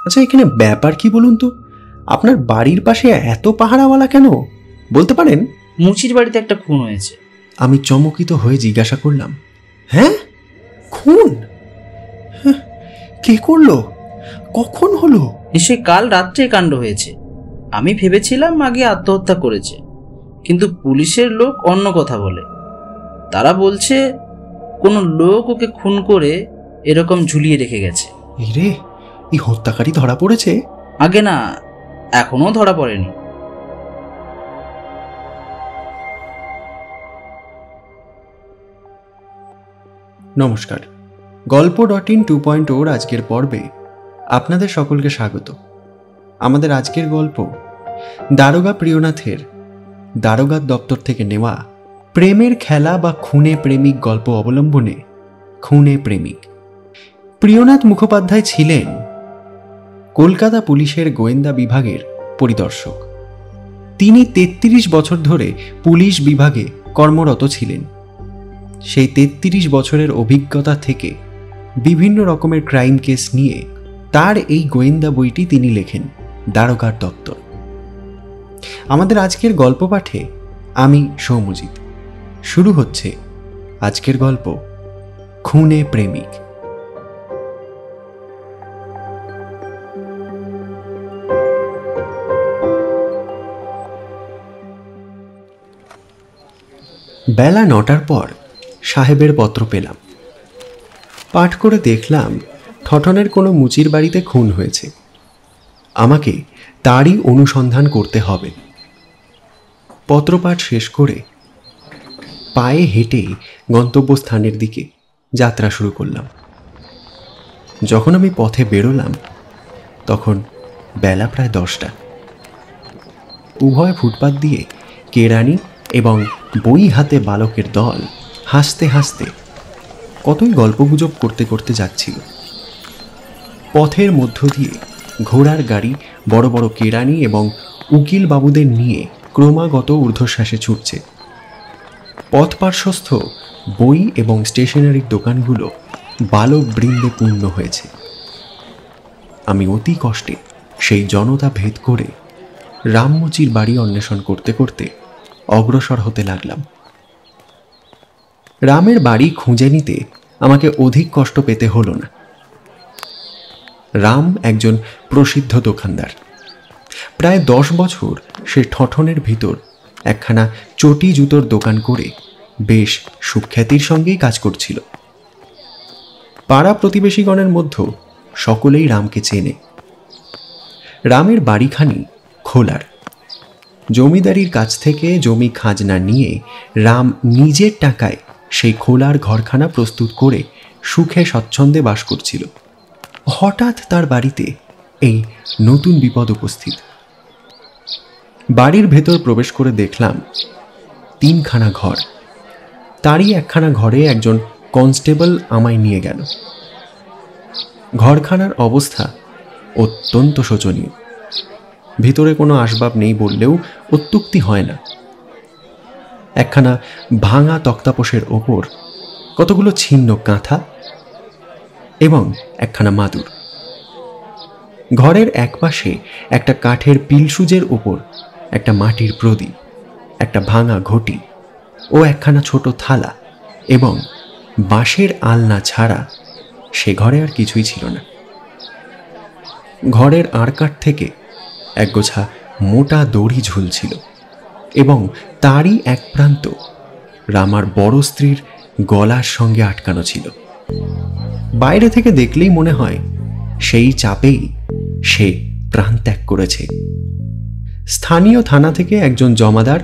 আচ্ছা, এখানে ব্যাপার কি বলুন তো? আপনার বাড়ির পাশে এত পাহারাওয়ালা কেন, বলতে পারেন? মুচির বাড়িতে একটা খুন হয়েছে। আমি চমকিত হয়ে জিজ্ঞাসা করলাম, হ্যাঁ, খুন? কে করলো? কখন হলো? নিশ্চয়ই কাল রাত্রে কাণ্ড হয়েছে। আমি ভেবেছিলাম আগে আত্মহত্যা করেছে, কিন্তু পুলিশের লোক অন্য কথা বলে। তারা বলছে কোনো লোক ওকে খুন করে এরকম ঝুলিয়ে রেখে গেছে। রে, এই হত্যাকারী ধরা পড়েছে? আগে না, এখনো ধরা পড়েনি। নমস্কার, গল্প.in 2.0 আজকের পর্বে আপনাদের সকলকে স্বাগত। আমাদের আজকের গল্প দারোগা প্রিয়নাথের দারোগার দপ্তর থেকে নেওয়া প্রেমের খেলা বা খুনে প্রেমিক গল্প অবলম্বনে খুনে প্রেমিক। প্রিয়নাথ মুখোপাধ্যায় ছিলেন কলকাতা পুলিশের গোয়েন্দা বিভাগের পরিদর্শক। তিনি 33 বছর ধরে পুলিশ বিভাগে কর্মরত ছিলেন। সেই 33 বছরের অভিজ্ঞতা থেকে বিভিন্ন রকমের ক্রাইম কেস নিয়ে তার এই গোয়েন্দা বইটি তিনি লেখেন, দারোগার দপ্তর। আমাদের আজকের গল্প পাঠে আমি সৌমজিৎ। শুরু হচ্ছে আজকের গল্প খুনে প্রেমিক। বেলা 9টার পর সাহেবের পত্র পেলাম। পাঠ করে দেখলাম ঠঠনের কোনো মুচির বাড়িতে খুন হয়েছে। আমাকে তারই অনুসন্ধান করতে হবে। পত্রপাঠ শেষ করে পায়ে হেঁটে গন্তব্যস্থানের দিকে যাত্রা শুরু করলাম। যখন আমি পথে বেরোলাম তখন বেলা প্রায় 10টা। উভয় ফুটপাত দিয়ে কেরানি এবং বই হাতে বালকের দল হাসতে হাসতে কতই গল্পগুজব করতে করতে যাচ্ছিল। পথের মধ্য দিয়ে ঘোড়ার গাড়ি বড় বড় কেরানি এবং উকিল বাবুদের নিয়ে ক্রমাগত ঊর্ধ্বশ্বাসে ছুটছে। পথ পার্শ্বস্থ বই এবং স্টেশনারির দোকানগুলো বালক বৃন্দে পূর্ণ হয়েছে। আমি অতি কষ্টে সেই জনতা ভেদ করে রামমুচির বাড়ি অন্বেষণ করতে করতে অগ্রসর হতে লাগলাম। রামের বাড়ি খুঁজে নিতে আমাকে অধিক কষ্ট পেতে হলো না। রাম একজন প্রসিদ্ধ দোকানদার। প্রায় 10 বছর সে ঠঠনের ভিতর একখানা চটি জুতোর দোকান করে বেশ সুখ্যাতির সঙ্গেই কাজ করছিল। পাড়া প্রতিবেশীগণের মধ্যে সকলেই রামকে চেনে। রামের বাড়িখানি খোলার। জমিদারির কাছ থেকে জমি খাজনা নিয়ে রাম নিজের টাকায় সেই খোলার ঘরখানা প্রস্তুত করে সুখে স্বচ্ছন্দে বাস করছিল। হঠাৎ তার বাড়িতে এই নতুন বিপদ উপস্থিত। বাড়ির ভেতর প্রবেশ করে দেখলাম 3খানা ঘর। তারই একখানা ঘরে একজন কনস্টেবল আমায় নিয়ে গেল। ঘরখানার অবস্থা অত্যন্ত শোচনীয়। ভিতরে কোনো আসবাব নেই বললেও অত্যুক্তি হয় না। একখানা ভাঙা তক্তাপোষের ওপর কতগুলো ছিন্ন কাঁথা এবং একখানা মাদুর। ঘরের একপাশে একটা কাঠের পিলসুজের ওপর একটা মাটির প্রদীপ, একটা ভাঙা ঘটি ও একখানা ছোট থালা এবং বাঁশের আলনা ছাড়া সে ঘরে আর কিছুই ছিল না। ঘরের আড়কাঠ থেকে একগোছা মোটা দড়ি ঝুলছিল এবং তারই এক প্রান্ত রামার বড় স্ত্রীর গলার সঙ্গে আটকানো ছিল। বাইরে থেকে দেখলেই মনে হয় সেই চাপেই সে প্রাণ ত্যাগ করেছে। স্থানীয় থানা থেকে একজন জমাদার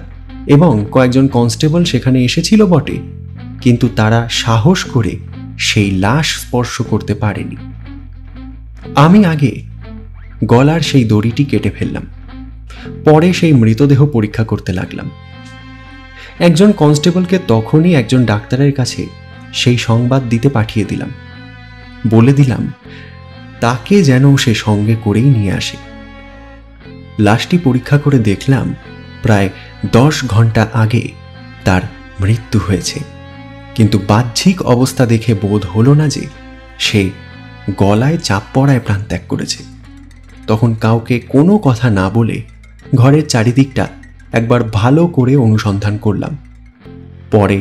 এবং কয়েকজন কনস্টেবল সেখানে এসেছিল বটে, কিন্তু তারা সাহস করে সেই লাশ স্পর্শ করতে পারেনি। আমি আগে গলার সেই দড়িটি কেটে ফেললাম, পরে সেই মৃতদেহ পরীক্ষা করতে লাগলাম। একজন কনস্টেবলকে তখনই একজন ডাক্তারের কাছে সেই সংবাদ দিতে পাঠিয়ে দিলাম। বলে দিলাম তাকে যেন সে সঙ্গে করেই নিয়ে আসে। লাশটি পরীক্ষা করে দেখলাম প্রায় 10 ঘন্টা আগে তার মৃত্যু হয়েছে, কিন্তু বাহ্যিক অবস্থা দেখে বোধ হলো না যে সে গলায় চাপ পড়ায় প্রাণত্যাগ করেছে। তখন কাউকে কোনো কথা না বলে ঘরের চারিদিকটা একবার ভালো করে অনুসন্ধান করলাম। পরে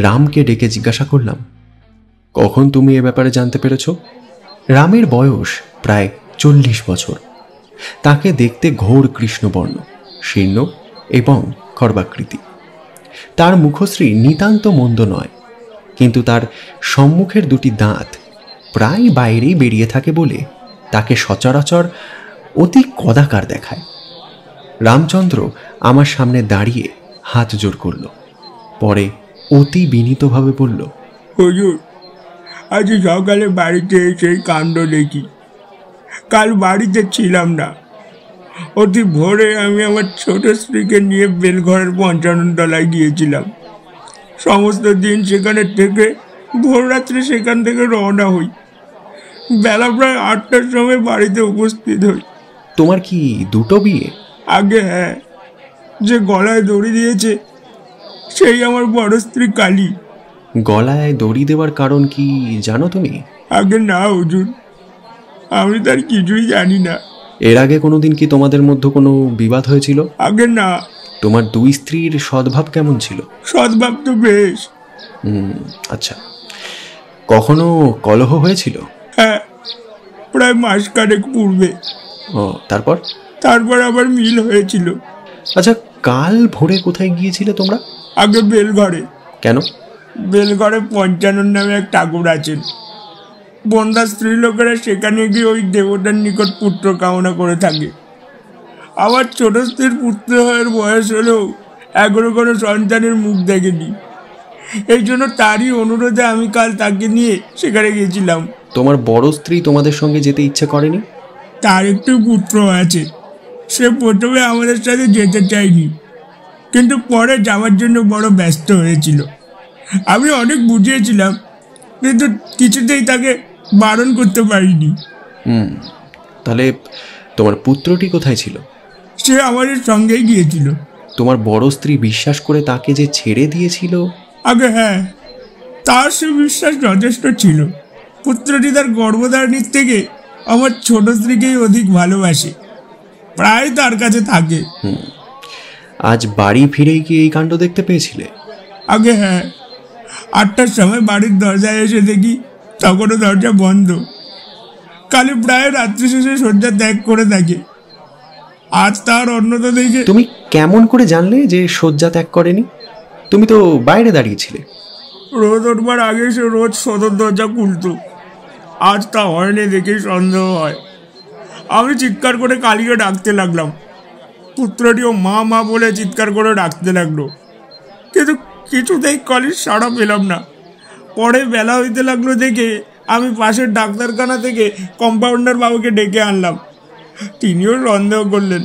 রামকে ডেকে জিজ্ঞাসা করলাম, কখন তুমি এ ব্যাপারে জানতে পেরেছ? রামের বয়স প্রায় 40 বছর। তাকে দেখতে ঘোর কৃষ্ণবর্ণ, শীর্ণ এবং খর্বাকৃতি। তার মুখশ্রী নিতান্ত মন্দ নয়, কিন্তু তার সম্মুখের দুটি দাঁত প্রায় বাইরেই বেরিয়ে থাকে বলে তাকে সচরাচর অতি কদাকার দেখায়। রামচন্দ্র আমার সামনে দাঁড়িয়ে হাত জোড় করল, পরে অতি বিনীতভাবে বলল, হুজুর, আজ সকালে বাড়িতে এসে কাণ্ড দেখি। কাল বাড়িতে ছিলাম না। অতি ভোরে আমি আমার ছোট স্ত্রীকে নিয়ে বেলঘরের 55 তলায় গিয়েছিলাম। সমস্ত দিন সেখানে থেকে ভোর রাত্রে সেখান থেকে রওনা হই। বেলা প্রায় 8টার সময় বাড়িতে উপস্থিত হই। তোমার কি দুটো বিয়ে? আগে হ্যাঁ, যে গলায় দড়ি দিয়েছে সেই আমার বড় স্ত্রী কালী। গলায় দড়ি দেওয়ার কারণ কি জানো তুমি? আগে না হুজুর, আমি তার কিছুই জানি না। এর আগে কোনোদিন কি তোমাদের মধ্যে কোনো বিবাদ হয়েছিল? আগে না। তোমার দুই স্ত্রীর সদ্ভাব কেমন ছিল? সদ্ভাব তো বেশ। আচ্ছা, কখনো কলহ হয়েছিল? হ্যাঁ, প্রায় মাসখানেক পূর্বে। ও, তারপর? তারপর আবার মিল হয়েছিল। আচ্ছা, কাল ভোরে কোথায় গিয়েছিলে তোমরা? আগে বেলঘরে। কেন? বেলঘরে 55 নামে এক ঠাকুর আছেন। বন্দার স্ত্রী লোকেরা সেখানে গিয়ে ওই দেবতার নিকট পুত্র কামনা করে থাকে। আমার ছোট স্ত্রীর পুত্র হওয়ার বয়স হলেও এখনো কোনো সন্তানের মুখ দেখেনি। এই জন্য তারই অনুরোধে আমি কাল তাকে নিয়ে সেখানে গিয়েছিলাম। তোমার বড় স্ত্রী তোমাদের সঙ্গে যেতে ইচ্ছে করেনি? তার একটু পুত্র আছে। সে প্রথমে আমাদের সাথে যেতে চায়নি, কিন্তু পরে যাওয়ার জন্য বড় ব্যস্ত হয়েছিল। আমি অনেক বুঝিয়েছিলাম, কিন্তু কিছুতেই তাকে বারণ করতে পারিনি। তাহলে তোমার পুত্রটি কোথায় ছিল? সে আমাদের সঙ্গেই গিয়েছিল। তোমার বড় স্ত্রী বিশ্বাস করে তাকে যে ছেড়ে দিয়েছিল? আগে হ্যাঁ, তার সে বিশ্বাস যথেষ্ট ছিল। পুত্রটি তার গর্ভধারণীর থেকে আমার ছোট স্ত্রীকেই অধিক ভালোবাসে, প্রায় তার কাছে থাকে। আজ বাড়ি ফিরেই কি এই কাণ্ড দেখতে পেয়েছিলে? আগে হ্যাঁ, 8টার সময় বাড়ির দরজায় এসে দেখি তখনও দরজা বন্ধ। কালী প্রায় রাত্রি শেষে শয্যা ত্যাগ করে থাকে। আজ তার অন্যতা দেখে। তুমি কেমন করে জানলে যে শয্যা ত্যাগ করেনি? তুমি তো বাইরে দাঁড়িয়েছিলে। রোজ উঠবার আগে সে রোজ সদর দরজা খুলত। আজ তা হয়নি দেখেই সন্দেহ হয়। আমি চিৎকার করে কালীকে ডাকতে লাগলাম। পুত্রটিও মা মা বলে চিৎকার করে ডাকতে লাগলো, কিন্তু কিছুতেই কালীর সাড়া পেলাম না। পরে বেলা হইতে লাগলো দেখে আমি পাশের ডাক্তারখানা থেকে কম্পাউন্ডার বাবুকে ডেকে আনলাম। তিনিও সন্দেহ করলেন।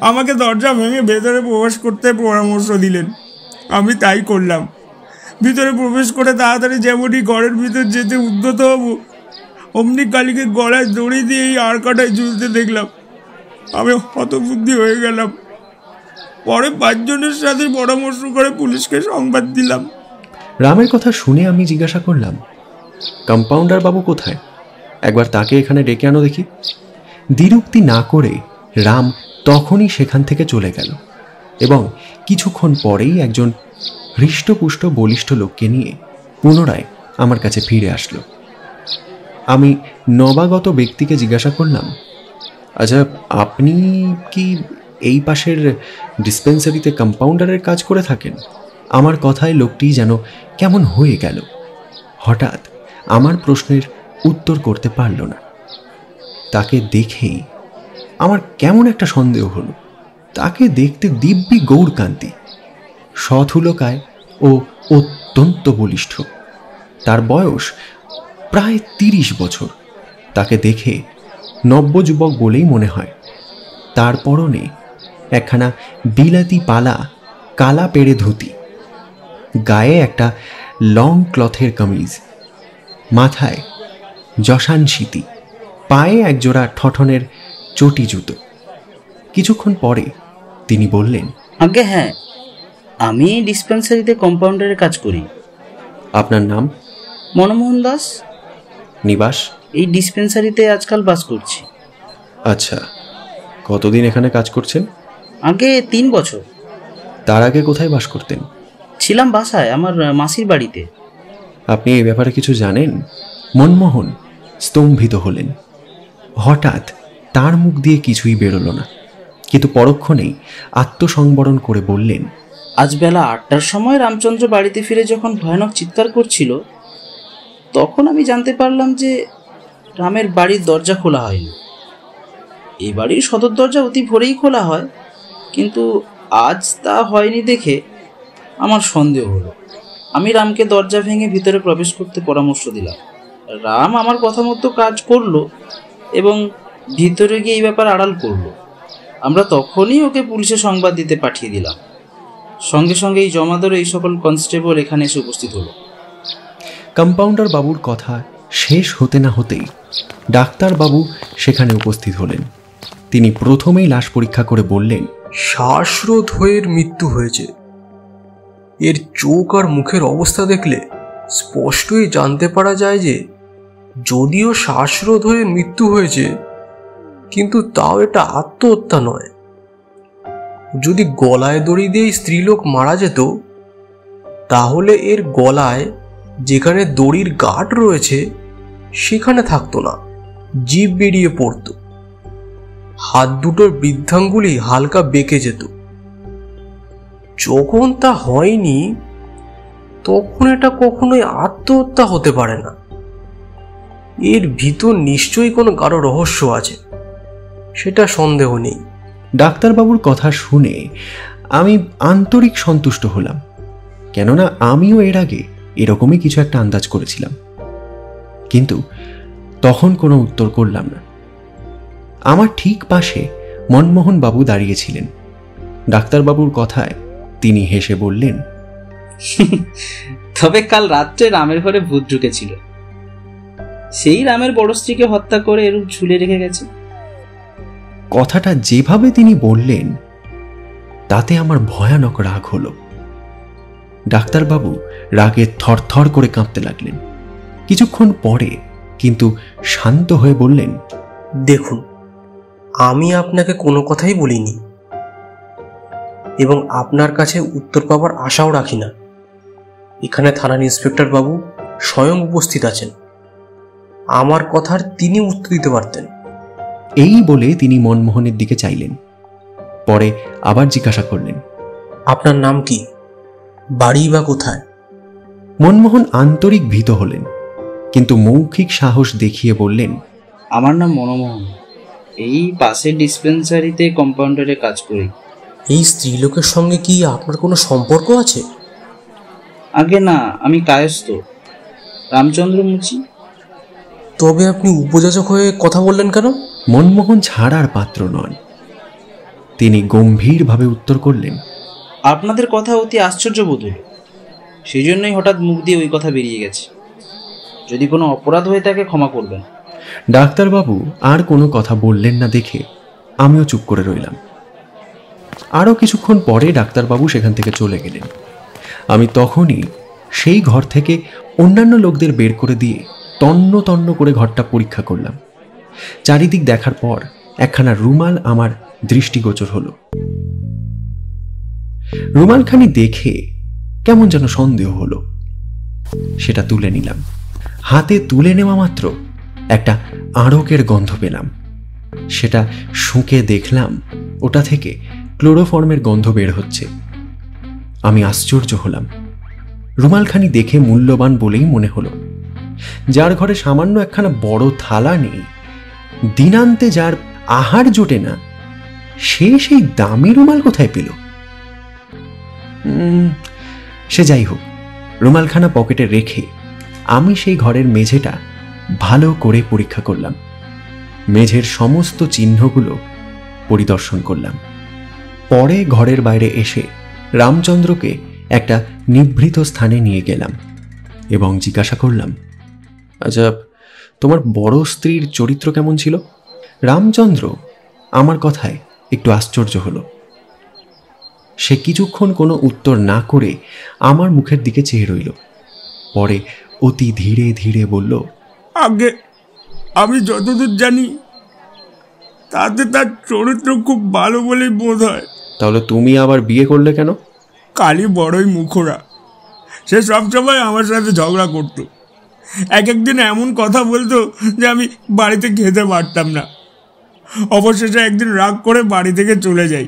আমাকে দরজা ভেঙে ভেতরে প্রবেশ করতে পরামর্শ দিলেন। আমি তাই করলাম। ভিতরে প্রবেশ করে তাড়াতাড়ি যেমনই ঘরের ভিতর যেতে উদ্যত হব, অমনি কালীকে গলায় দড়ি দিয়ে এই আর কাটায় ঝুলতে দেখলাম। আমি হতবুদ্ধি হয়ে গেলাম। পরে 5 জনের সাথে পরামর্শ করে পুলিশকে সংবাদ দিলাম। রামের কথা শুনে আমি জিজ্ঞাসা করলাম, কম্পাউন্ডার বাবু কোথায়? একবার তাকে এখানে ডেকে আনো দেখি। দ্বিরুক্তি না করে রাম তখনই সেখান থেকে চলে গেল এবং কিছুক্ষণ পরেই একজন হৃষ্টপুষ্ট বলিষ্ঠ লোককে নিয়ে পুনরায় আমার কাছে ফিরে আসলো। আমি নবাগত ব্যক্তিকে জিজ্ঞাসা করলাম, আচ্ছা, আপনি কি এই পাশের ডিসপেন্সারিতে কম্পাউন্ডারের কাজ করে থাকেন? আমার কথায় লোকটি যেন কেমন হয়ে গেল। হঠাৎ আমার প্রশ্নের উত্তর করতে পারল না। তাকে দেখেই আমার কেমন একটা সন্দেহ হলো। তাকে দেখতে দিব্যি গৌরকান্তি, সথুলকায় ও অত্যন্ত বলিষ্ঠ। তার বয়স প্রায় 30 বছর। তাকে দেখে নব্যযুবক বলেই মনে হয়। তার পরনে একখানা বিলাতি পালা কালা পেড়ে ধুতি, গায়ে একটা লং ক্লথের কামিজ, মাথায় যশান সিতি, পায়ে একজোড়া ঠঠনের চটি জুতো। কিছুক্ষণ পরে তিনি বললেন, আগে হ্যাঁ, আমি ডিসপেন্সারিতে কম্পাউন্ডারের কাজ করি। আপনার নাম? মনমোহন দাস। নিবাস? এই ডিসপেন্সারিতে আজকাল বাস করছি। আচ্ছা, কতদিন এখানে কাজ করছেন? আগে 3 বছর। তার আগে কোথায় বাস করতেন? ছিলাম বাসায়, আমার মাসির বাড়িতে। আপনি এই ব্যাপারে কিছু জানেন? মনমোহন স্তম্ভিত হলেন। হঠাৎ তার মুখ দিয়ে কিছুই বেরোলো না, কিন্তু পরক্ষণেই আত্মসংবরণ করে বললেন, আজ বেলা 8টার সময় রামচন্দ্র বাড়িতে ফিরে যখন ভয়ানক চিৎকার করছিল, তখন আমি জানতে পারলাম যে রামের বাড়ির দরজা খোলা হয়নি। এই বাড়ির সদর দরজা অতি ভোরেই খোলা হয়, কিন্তু আজ তা হয়নি দেখে আমার সন্দেহ হলো। আমি রামকে দরজা ভেঙে ভিতরে প্রবেশ করতে পরামর্শ দিলাম। রাম আমার কথা মতো কাজ করলো এবং ভিতরে গিয়ে এই ব্যাপার আড়াল করলো। আমরা তখনই ওকে পুলিশে সংবাদ দিতে পাঠিয়ে দিলাম। সঙ্গে সঙ্গে এই জমাদার এই সকল কনস্টেবল এখানে এসে উপস্থিত হলো। কম্পাউন্ডার বাবুর কথা শেষ হতে না হতেই ডাক্তারবাবু সেখানে উপস্থিত হলেন। তিনি প্রথমেই লাশ পরীক্ষা করে বললেন, শ্বাসরোধ হয়ে মৃত্যু হয়েছে। এর চোখ আর মুখের অবস্থা দেখলে স্পষ্টই জানতে পারা যায় যে যদিও শ্বাসরোধ হয়ে মৃত্যু হয়েছে, কিন্তু তাও এটা আত্মহত্যা নয়। যদি গলায় দড়ি দিয়ে স্ত্রীলোক মারা যেত, তাহলে এর গলায় যেখানে দড়ির গাঁট রয়েছে সেখানে থাকতো না, জিভ বেরিয়ে পড়তো। হাত দুটোর বৃদ্ধাঙ্গুলি হালকা বেঁকে যেত। যখন তা হয়নি, তখন এটা কখনোই আত্মহত্যা হতে পারে না। এর ভিতর নিশ্চয়ই কোনো গাঢ় রহস্য আছে, সেটা সন্দেহ নেই। ডাক্তারবাবুর কথা শুনে আমি আন্তরিক সন্তুষ্ট হলাম, কেননা আমিও এর আগে এরকমই কিছু একটা আন্দাজ করেছিলাম। কিন্তু তখন কোনো উত্তর করলাম না। আমার ঠিক পাশে মনমোহন বাবু দাঁড়িয়েছিলেন। ডাক্তারবাবুর কথায় তিনি হেসে বললেন, তবে কাল রাত্রে রামের ঘরে ভূত ঢুকেছিল। সেই রামের বড় স্ত্রীকে হত্যা করে এরূপ ঝুলে রেখে গেছে। কথাটা যেভাবে তিনি বললেন তাতে আমার ভয়ানক রাগ হলো। ডাক্তারবাবু রাগে থরথর করে কাঁপতে লাগলেন। কিছুক্ষণ পরে কিন্তু শান্ত হয়ে বললেন, দেখুন, আমি আপনাকে কোনো কথাই বলিনি এবং আপনার কাছে উত্তর পাবার আশাও রাখি না। এখানে থানার ইন্সপেক্টর বাবু স্বয়ং উপস্থিত আছেন, আমার কথার তিনি উত্তর দিতে পারতেন। এই বলে তিনি মনমোহনের দিকে চাইলেন। পরে আবার জিজ্ঞাসা করলেন, আপনার নাম কি, বাড়ি বা কোথায়? মনমোহন আন্তরিক ভীত হলেন, কিন্তু মৌখিক সাহস দেখিয়ে বললেন, আমার নাম মনমোহন, এই পাশের ডিসপেন্সারিতে কম্পাউন্ডারে কাজ করি। এই স্ত্রীলোকের সঙ্গে কি আপনার কোনো সম্পর্ক আছে? আগে না, আমি কায়স্থ, রামচন্দ্র মুচি। তবে আপনি উপযাচক হয়ে কথা বললেন কেন? মনমোহন ছাড়ার পাত্র নন। তিনি গম্ভীরভাবে উত্তর করলেন, আপনাদের কথা অতি আশ্চর্য বোধ হল, সেই জন্যই হঠাৎ মুখ দিয়ে ওই কথা বেরিয়ে গেছে। যদি কোনো অপরাধ হয়ে থাকে ক্ষমা করবেন। ডাক্তারবাবু আর কোনো কথা বললেন না দেখে আমিও চুপ করে রইলাম। আরও কিছুক্ষণ পরে ডাক্তারবাবু সেখান থেকে চলে গেলেন। আমি তখনই সেই ঘর থেকে অন্যান্য লোকদের বের করে দিয়ে তন্ন তন্ন করে ঘরটা পরীক্ষা করলাম। চারিদিক দেখার পর একখানা রুমাল আমার দৃষ্টিগোচর হলো। রুমালখানি দেখে কেমন যেন সন্দেহ হলো। সেটা তুলে নিলাম। হাতে তুলে নেওয়া মাত্র একটা আড়কের গন্ধ পেলাম। সেটা শুঁকে দেখলাম ওটা থেকে ক্লোরোফর্মের গন্ধ বের হচ্ছে। আমি আশ্চর্য হলাম। রুমালখানি দেখে মূল্যবান বলেই মনে হলো। যার ঘরে সামান্য একখানা বড় থালা নেই, দিনান্তে যার আহার জোটে না, সে সেই দামি রুমাল কোথায় পেল? সে যাই হোক, রুমালখানা পকেটে রেখে আমি সেই ঘরের মেঝেটা ভালো করে পরীক্ষা করলাম। মেঝের সমস্ত চিহ্নগুলো পরিদর্শন করলাম। পরে ঘরের বাইরে এসে রামচন্দ্রকে একটা নিভৃত স্থানে নিয়ে গেলাম এবং জিজ্ঞাসা করলাম, আচ্ছা, তোমার বড় স্ত্রীর চরিত্র কেমন ছিল? রামচন্দ্র আমার কথায় একটু আশ্চর্য হলো। সে কিছুক্ষণ কোনো উত্তর না করে আমার মুখের দিকে চেয়ে রইল। পরে অতি ধীরে ধীরে বলল, আগে আমি যতদূর জানি তাতে তার চরিত্র খুব ভালো বলেই বোধ হয়। তাহলে তুমি আবার বিয়ে করলে কেন? কালী বড়ই মুখরা, সে সবসময় আমার সাথে ঝগড়া করতো। এক একদিন এমন কথা বলতো যে আমি বাড়িতে খেতে পারতাম না। অবশেষে একদিন রাগ করে বাড়ি থেকে চলে যাই।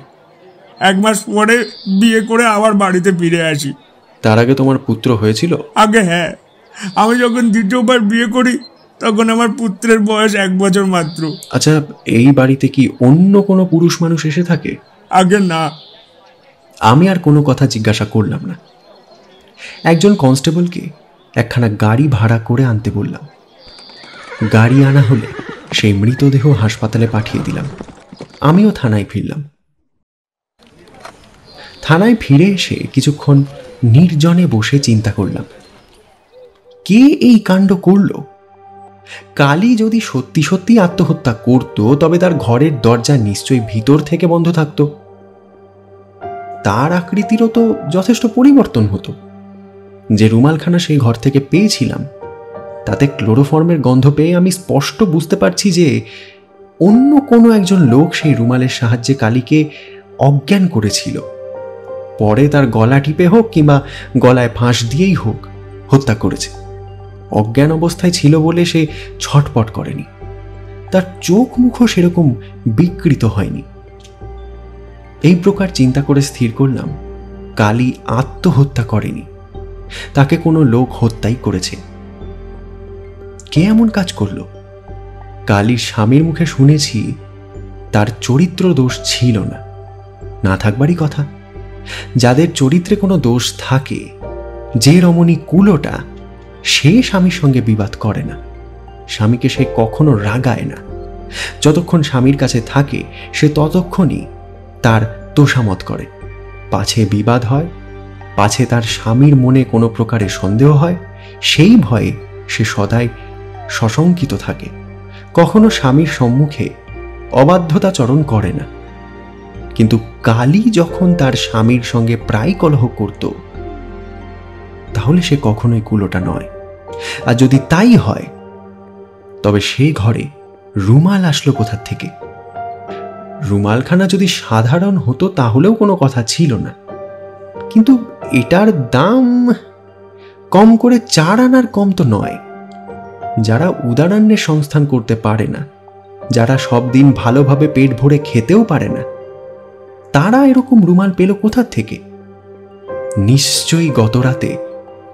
1 মাস পরে বিয়ে করে আবার বাড়িতে ফিরে আসি। তার আগে তোমার পুত্র হয়েছিল? আগে হ্যাঁ, আমি যখন দ্বিতীয়বার বিয়ে করি তখন আমার পুত্রের বয়স 1 বছর মাত্র। আচ্ছা, এই বাড়িতে কি অন্য কোনো পুরুষ মানুষ এসে থাকে? আগে না। আমি আর কোনো কথা জিজ্ঞাসা করলাম না। একজন কনস্টেবলকে একখানা গাড়ি ভাড়া করে আনতে বললাম। গাড়ি আনা হলে সেই মৃতদেহ হাসপাতালে পাঠিয়ে দিলাম। আমিও থানায় ফিরলাম। থানায় ফিরে এসে কিছুক্ষণ নির্জনে বসে চিন্তা করলাম, কে এই কাণ্ড করল? কালী যদি সত্যি সত্যি আত্মহত্যা করত তবে তার ঘরের দরজা নিশ্চয়ই ভিতর থেকে বন্ধ থাকত। তার আকৃতিরও তো যথেষ্ট পরিবর্তন হতো। যে রুমালখানা সেই ঘর থেকে পেয়েছিলাম তাতে ক্লোরোফর্মের গন্ধ পেয়ে আমি স্পষ্ট বুঝতে পারছি যে অন্য কোনো একজন লোক সেই রুমালের সাহায্যে কালীকে অজ্ঞান করেছিল। পরে তার গলা টিপে হোক কিংবা গলায় ফাঁস দিয়েই হোক হত্যা করেছে। অজ্ঞান অবস্থায় ছিল বলে সে ছটপট করেনি, তার চোখ মুখও সেরকম বিকৃত হয়নি। এই প্রকার চিন্তা করে স্থির করলাম, কালী আত্মহত্যা করেনি, তাকে কোনো লোক হত্যাই করেছে। কে এমন কাজ করল? কালীর স্বামীর মুখে শুনেছি তার চরিত্র দোষ ছিল না, না থাকবারই কথা। যাদের চরিত্রে কোনো দোষ থাকে, যে রমণী কুলোটা, সে স্বামীর সঙ্গে বিবাদ করে না, স্বামীকে সে কখনো রাগায় না। যতক্ষণ স্বামীর কাছে থাকে সে ততক্ষণই তার তোষামত করে। পাছে বিবাদ হয়, পাছে তার স্বামীর মনে কোনো প্রকারের সন্দেহ হয়, সেই ভয়ে সে সদাই সশঙ্কিত থাকে। কখনো স্বামীর সম্মুখে অবাধ্যতাচরণ করে না। কিন্তু কালী যখন তার স্বামীর সঙ্গে প্রায় কলহ করত, তাহলে সে কখনোই কুলোটা নয়। আর যদি তাই হয় তবে সেই ঘরে রুমাল আসলো কোথা থেকে? রুমালখানা যদি সাধারণ হতো তাহলেও কোনো কথা ছিল না, কিন্তু এটার দাম কম করে 4 আনার কম তো নয়। যারা উদারান্নের সংস্থান করতে পারে না, যারা সব দিন ভালোভাবে পেট ভরে খেতেও পারে না, তারা এরকম রুমাল পেল কোথা থেকে? নিশ্চয়ই গত রাতে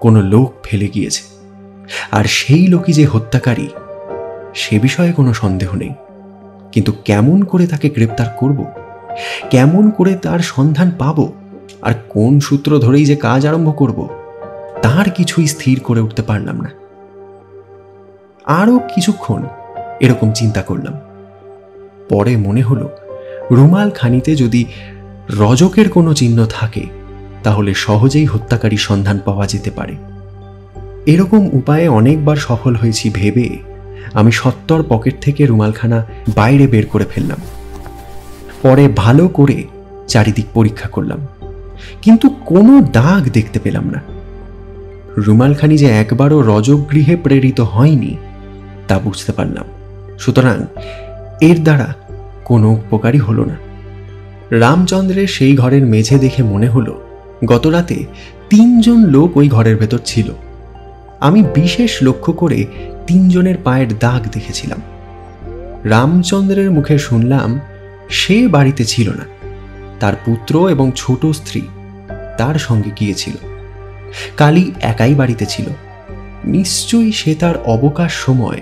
কোনো লোক ফেলে গিয়েছে, আর সেই লোকই যে হত্যাকারী সে বিষয়ে কোনো সন্দেহ নেই। কিন্তু কেমন করে তাকে গ্রেপ্তার করব, কেমন করে তার সন্ধান পাব, আর কোন সূত্র ধরেই যে কাজ আরম্ভ করব, তার কিছুই স্থির করে উঠতে পারলাম না। আরও কিছুক্ষণ এরকম চিন্তা করলাম। পরে মনে হলো, রুমাল খানিতে যদি রজকের কোনো চিহ্ন থাকে তাহলে সহজেই হত্যাকারী সন্ধান পাওয়া যেতে পারে। এরকম উপায়ে অনেকবার সফল হয়েছি ভেবে আমি সত্তর পকেট থেকে রুমালখানা বাইরে বের করে ফেললাম। পরে ভালো করে চারিদিক পরীক্ষা করলাম, কিন্তু কোনো দাগ দেখতে পেলাম না। রুমালখানি যে একবারও রজগৃহে প্রেরিত হয়নি তা বুঝতে পারলাম। সুতরাং এর দ্বারা কোনো উপকারই হলো না। রামচন্দ্রের সেই ঘরের মেঝে দেখে মনে হলো গত রাতে 3 জন লোক ওই ঘরের ভেতর ছিল। আমি বিশেষ লক্ষ্য করে 3 জনের পায়ের দাগ দেখেছিলাম। রামচন্দ্রের মুখে শুনলাম সে বাড়িতে ছিল না, তার পুত্র এবং ছোট স্ত্রী তার সঙ্গে গিয়েছিল। কালী একাই বাড়িতে ছিল। নিশ্চয়ই সে তার অবকাশ সময়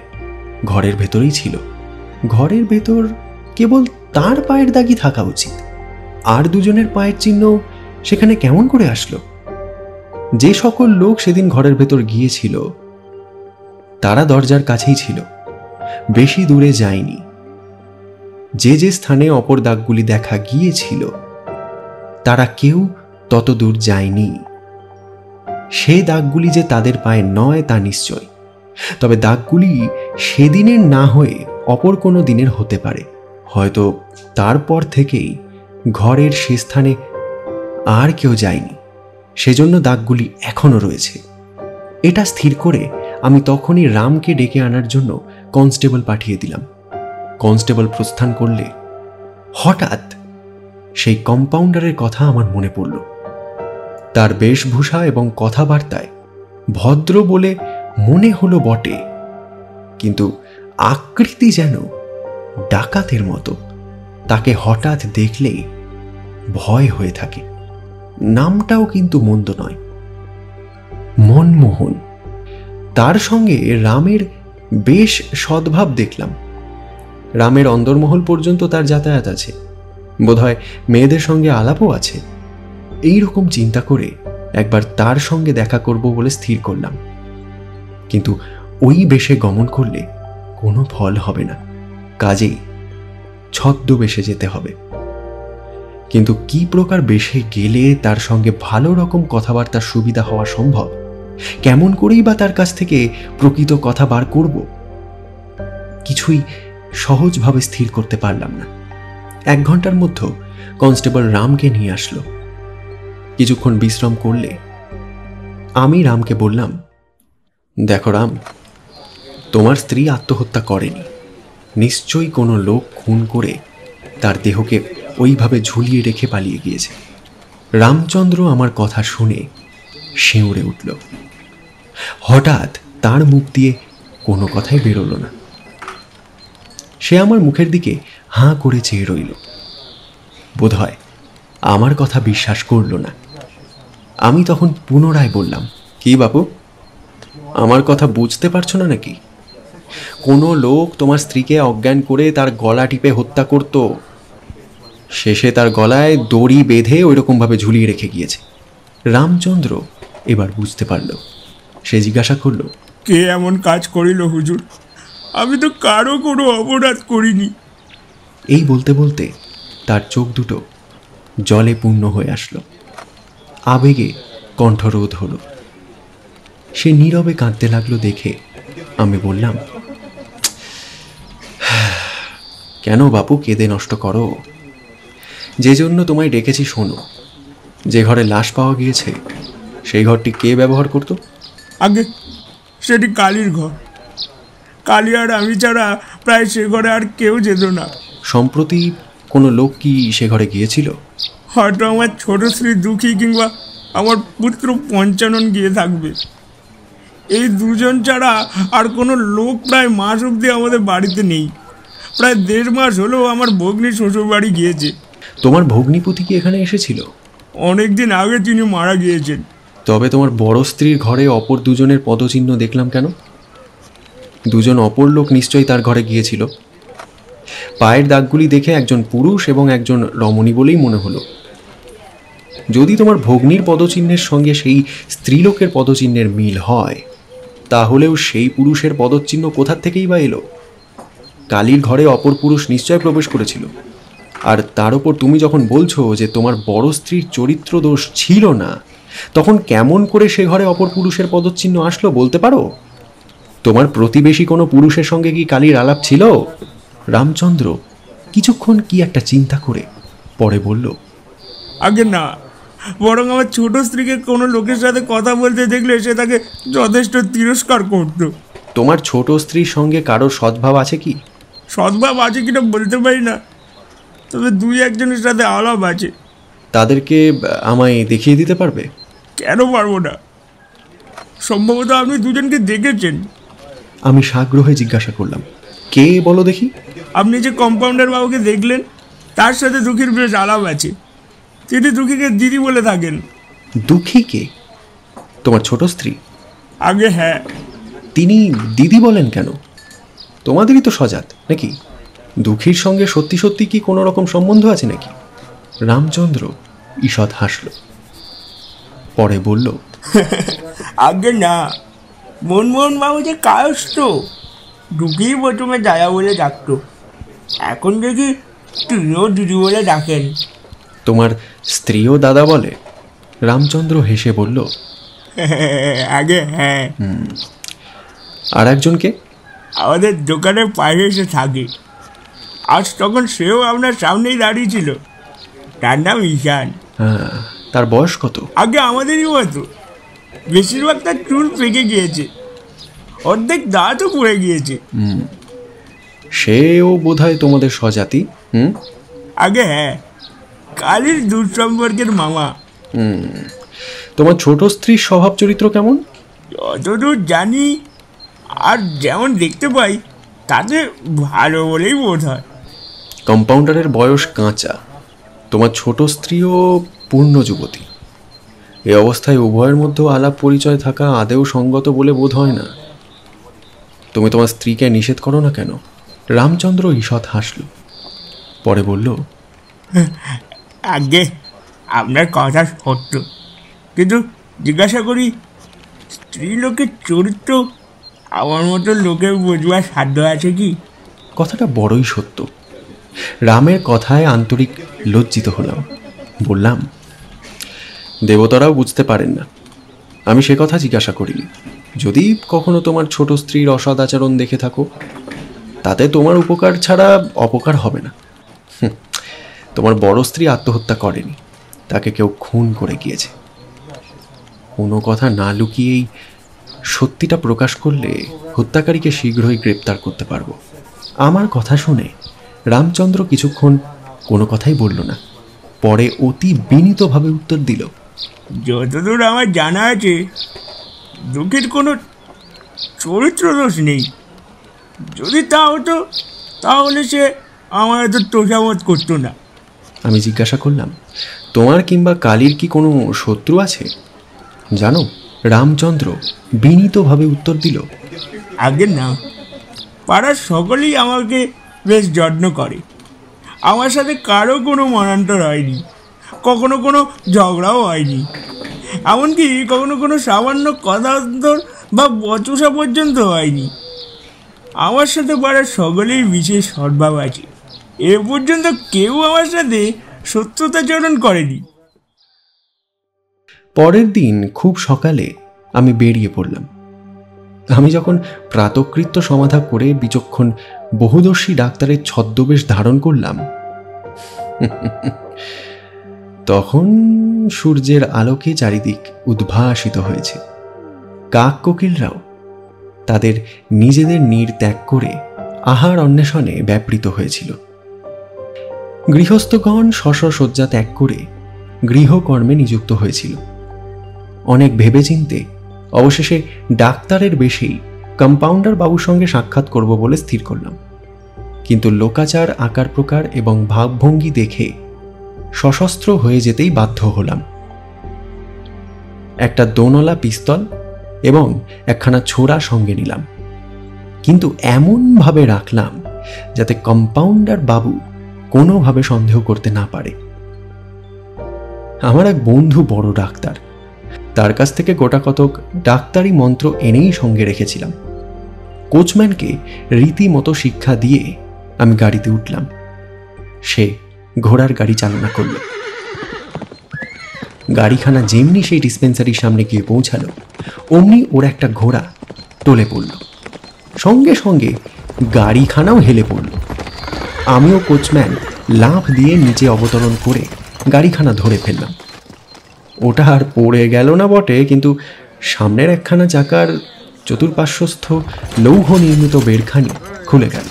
ঘরের ভেতরেই ছিল। ঘরের ভেতর কেবল তার পায়ের দাগই থাকা উচিত। আর 2 জনের পায়ের চিহ্ন সেখানে কেমন করে আসলো? যে সকল লোক সেদিন ঘরের ভেতর গিয়েছিল তারা দরজার কাছেই ছিল, বেশি দূরে যায়নি। যে যে স্থানে অপর দাগগুলি দেখা গিয়েছিল তারা কেউ তত দূর যায়নি। সে দাগগুলি যে তাদের পায়ে নয় তা নিশ্চয়, তবে দাগগুলি সেদিনের না হয়ে অপর কোনো দিনের হতে পারে। হয়তো তারপর থেকেই ঘরের সে স্থানে আর কেউ যায়নি, সেজন্য দাগগুলি এখনো রয়েছে। এটা স্থির করে আমি তখনই রামকে ডেকে আনার জন্য কনস্টেবল পাঠিয়ে দিলাম। কনস্টেবল প্রস্থান করলে হঠাৎ সেই কম্পাউন্ডারের কথা আমার মনে পড়ল। তার বেশভূষা এবং কথাবার্তায় ভদ্র বলে মনে হলো বটে, কিন্তু আকৃতি যেন ডাকাতের মতো। তাকে হঠাৎ দেখলেই ভয় হয়ে থাকে। নামটাও কিন্তু মন্দ নয়, মনমোহন। তার সঙ্গে রামের বেশ সদ্ভাব দেখলাম। রামের অন্দরমহল পর্যন্ত তার যাতায়াত আছে, বোধহয় মেয়েদের সঙ্গে আলাপও আছে। এই রকম চিন্তা করে একবার তার সঙ্গে দেখা করব বলে স্থির করলাম। কিন্তু ওই বেশে গমন করলে কোনো ফল হবে না, কাজেই ছদ্মবেশে যেতে হবে। কিন্তু কি প্রকার বেশে গেলে তার সঙ্গে ভালো রকম কথাবার্তার সুবিধা হওয়া সম্ভব? কেমন করেই বা তার কাছ থেকে প্রকৃত কথা বার করব? কিছুই সহজভাবে স্থির করতে পারলাম না। 1 ঘন্টার মধ্যে কনস্টেবল রামকে নিয়ে আসলো। কিছুক্ষণ বিশ্রাম করলে আমি রামকে বললাম, দেখো রাম, তোমার স্ত্রী আত্মহত্যা করেনি। নিশ্চয়ই কোনো লোক খুন করে তার দেহকে ওইভাবে ঝুলিয়ে রেখে পালিয়ে গিয়েছে। রামচন্দ্র আমার কথা শুনে শিউরে উঠল। হঠাৎ তার মুখ দিয়ে কোনো কথাই বেরোলো না। সে আমার মুখের দিকে হাঁ করে চেয়ে রইল। বোধহয় আমার কথা বিশ্বাস করল না। আমি তখন পুনরায় বললাম, কি বাপু, আমার কথা বুঝতে পারছো না নাকি? কোনো লোক তোমার স্ত্রীকে অজ্ঞান করে তার গলা টিপে হত্যা করত, শেষে তার গলায় দড়ি বেঁধে ওইরকমভাবে ঝুলিয়ে রেখে গিয়েছে। রামচন্দ্র এবার বুঝতে পারল। সে জিজ্ঞাসা করল, কে এমন কাজ করিল হুজুর? আমি তো কারো কোনো অপরাধ করিনি। এই বলতে বলতে তার চোখ দুটো জলে পূর্ণ হয়ে আসলো। আবেগে কণ্ঠরোধ হলো। সে নীরবে কাঁদতে লাগলো দেখে আমি বললাম, কেন বাপু কেঁদে নষ্ট করো? যে জন্য তোমায় ডেকেছি শোনো। যে ঘরে লাশ পাওয়া গিয়েছে সেই ঘরটি কে ব্যবহার করত? আগে সেটি কালীর ঘর। কালী আর আমি ছাড়া প্রায় সে ঘরে আর কেউ যেত না। সম্প্রতি কোনো লোক কি সে ঘরে গিয়েছিল? হয়তো আমার ছোট স্ত্রী দুঃখী কিংবা আমার পুত্র পঞ্চানন গিয়ে থাকবে। এই দুজন ছাড়া আর কোনো লোক প্রায় মাস অবধি আমাদের বাড়িতে নেই। প্রায় 1.5 মাস হলো আমার ভগ্নী শ্বশুর বাড়ি গিয়েছে। তোমার ভগ্নিপতি কি এখানে এসেছিল? অনেকদিন আগে তিনি মারা গিয়েছেন। তবে তোমার বড় স্ত্রীর ঘরে অপর দুজনের পদচিহ্ন দেখলাম কেন? দুজন অপর লোক নিশ্চয়ই তার ঘরে গিয়েছিল। পায়ের দাগগুলি দেখে একজন পুরুষ এবং একজন রমণী বলেই মনে হলো। যদি তোমার ভগ্নির পদচিহ্নের সঙ্গে সেই স্ত্রীলোকের পদচিহ্নের মিল হয়, তাহলেও সেই পুরুষের পদচিহ্ন কোথার থেকেই বা এলো? কালীর ঘরে অপর পুরুষ নিশ্চয় প্রবেশ করেছিল। আর তার উপর তুমি যখন বলছো যে তোমার বড় স্ত্রীর চরিত্র দোষ ছিল না, তখন কেমন করে সে ঘরে অপর পুরুষের পদচিহ্ন আসলো বলতে পারো? তোমার প্রতিবেশী কোনো পুরুষের সঙ্গে কি কালীর আলাপ ছিল? রামচন্দ্র কিছুক্ষণ কি একটা চিন্তা করে পরে বলল, আগে না, বরং আমার ছোট স্ত্রীকে কোনো লোকের সাথে কথা বলতে দেখলে সে তাকে যথেষ্ট তিরস্কার করত। তোমার ছোট স্ত্রীর সঙ্গে কারোর সদ্ভাব আছে কি? সদ্ভাব আছে কিনা বলতে পারি না, তবে 2-1 জনের সাথে আলাপ আছে। তাদেরকে আমায় দেখিয়ে দিতে পারবে? কেন পারবো না? সম্ভবত আপনি দুজনকে দেখেছেন। আমি সাগ্রহে জিজ্ঞাসা করলাম, কে বলো দেখি? আপনি যে কম্পাউন্ডার বাবুকে দেখলেন, তার সাথে দুঃখীর বেশ আলাপ আছে। তিনি দুঃখীকে দিদি বলে থাকেন। দুঃখী কে? তোমার ছোট স্ত্রী? আগে হ্যাঁ। তিনি দিদি বলেন কেন? তোমাদেরই তো সজাত নাকি? দুঃখীর সঙ্গে সত্যি সত্যি কি কোনো রকম সম্বন্ধ আছে নাকি? রামচন্দ্র ঈষৎ হাসল, পরে বলল, আগে না, মনমোহন বাবু যে কায়স্থ, দুঃখী প্রথমে দাদা বলে ডাকতো, এখন দেখি তুমিও দিদি বলে ডাকেন। তোমার স্ত্রীও দাদা বলে? রামচন্দ্র হেসে বলল, আগে হ্যাঁ। আর একজনকে? আমাদের দোকানের পাশে এসে থাকে। আজ তখন সেও আপনার সামনেই দাঁড়িয়ে ছিল। তার নাম ঈশান। হ্যাঁ, তার বয়স কত? আগে আমাদেরই মতো। বেশিরভাগ তার চুল পেকে গিয়েছে, অর্ধেক দাঁতও পড়ে গিয়েছে। সেও বোধহয় তোমাদের স্বজাতি। আগে হ্যাঁ, কালীর দূর সম্পর্কের মামা। তোমার ছোট স্ত্রীর স্বভাব চরিত্র কেমন? যতদূর জানি আর যেমন দেখতে পাই তাতে ভালো বলেই বোধ হয়। কম্পাউন্ডারের বয়স কাঁচা, তোমার ছোট স্ত্রীও পূর্ণ যুবতী। এ অবস্থায় উভয়ের মধ্যেও আলাপ পরিচয় থাকা আদেও সঙ্গত বলে বোধ হয় না। তুমি তোমার স্ত্রীকে নিষেধ করো না কেন? রামচন্দ্র ঈষৎ হাসল, পরে বলল, আগে আপনার কথা সত্য, কিন্তু জিজ্ঞাসা করি, স্ত্রী লোকের চরিত্র আমার মতো লোকের বুঝবার সাধ্য আছে কি? কথাটা বড়ই সত্য। রামের কথায় আন্তরিক লজ্জিত হলাম। বললাম, দেবতারাও বুঝতে পারেন না। আমি সে কথা জিজ্ঞাসা করিনি। যদি কখনো তোমার ছোট স্ত্রীর অসদাচরণ দেখে থাকো, তাতে তোমার উপকার ছাড়া অপকার হবে না। তোমার বড় স্ত্রী আত্মহত্যা করেনি, তাকে কেউ খুন করে গিয়েছে। কোনো কথা না লুকিয়েই সত্যিটা প্রকাশ করলে হত্যাকারীকে শীঘ্রই গ্রেপ্তার করতে পারবো। আমার কথা শুনে রামচন্দ্র কিছুক্ষণ কোনো কথাই বলল না। পরে অতি বিনীতভাবে উত্তর দিল, যতদূর আমার জানা আছে দুঃখের কোনো চরিত্র দোষ নেই। যদি তা হতো তাহলে সে আমার এত তোষামত করতো না। আমি জিজ্ঞাসা করলাম, তোমার কিংবা কালীর কি কোনো শত্রু আছে? জানো, রামচন্দ্র বিনীতভাবে উত্তর দিল, আগে না, পাড়ার সকলেই আমাকে বেশ যত্ন করে। আমার সাথে কারো কোনো মনান্তর হয়নি, কখনো কোনো ঝগড়াও হয়নি, এমনকি কখনো কোনো সামান্য কথান্তর বা বচসা পর্যন্ত হয়নি। আমার সাথে পাড়ার সকলেই বিশেষ সদ্ভাব আছে। এ পর্যন্ত কেউ আমার সাথে শত্রুতাচরণ করেনি। পরের দিন খুব সকালে আমি বেরিয়ে পড়লাম। আমি যখন প্রাতকৃত্য সমাধা করে বিচক্ষণ বহুদর্শী ডাক্তারের ছদ্মবেশ ধারণ করলাম, তখন সূর্যের আলোকে চারিদিক উদ্ভাসিত হয়েছে। কাক কোকিলরাও তাদের নিজেদের নীড় ত্যাগ করে আহার অন্বেষণে ব্যাপৃত হয়েছিল। গৃহস্থগণ শয্যা ত্যাগ করে গৃহকর্মে নিযুক্ত হয়েছিল। অনেক ভেবেচিন্তে অবশেষে ডাক্তারের বেশেই কম্পাউন্ডার বাবুর সঙ্গে সাক্ষাৎ করব বলে স্থির করলাম। কিন্তু লোকাচার, আকার প্রকার এবং ভাবভঙ্গি দেখে সশস্ত্র হয়ে যেতেই বাধ্য হলাম। একটা দোনলা পিস্তল এবং একখানা ছোরা সঙ্গে নিলাম, কিন্তু এমনভাবে রাখলাম যাতে কম্পাউন্ডার বাবু কোনোভাবে সন্দেহ করতে না পারে। আমার এক বন্ধু বড় ডাক্তার, তার কাছ থেকে গোটা কতক ডাক্তারি মন্ত্র এনেই সঙ্গে রেখেছিলাম। কোচম্যানকে রীতিমতো শিক্ষা দিয়ে আমি গাড়িতে উঠলাম। সে ঘোড়ার গাড়ি চালনা করল। গাড়িখানা যেমনি সেই ডিসপেন্সারির সামনে গিয়ে পৌঁছালো, অমনি ওর একটা ঘোড়া টলে পড়ল। সঙ্গে সঙ্গে গাড়িখানাও হেলে পড়ল। আমিও কোচম্যান লাফ দিয়ে নিচে অবতরণ করে গাড়িখানা ধরে ফেললাম। ওটা আর পড়ে গেল না বটে, কিন্তু সামনের একখানা চাকার চতুর্পার্শ্বস্থ লৌহ নির্মিত বেড়খানি খুলে গেল।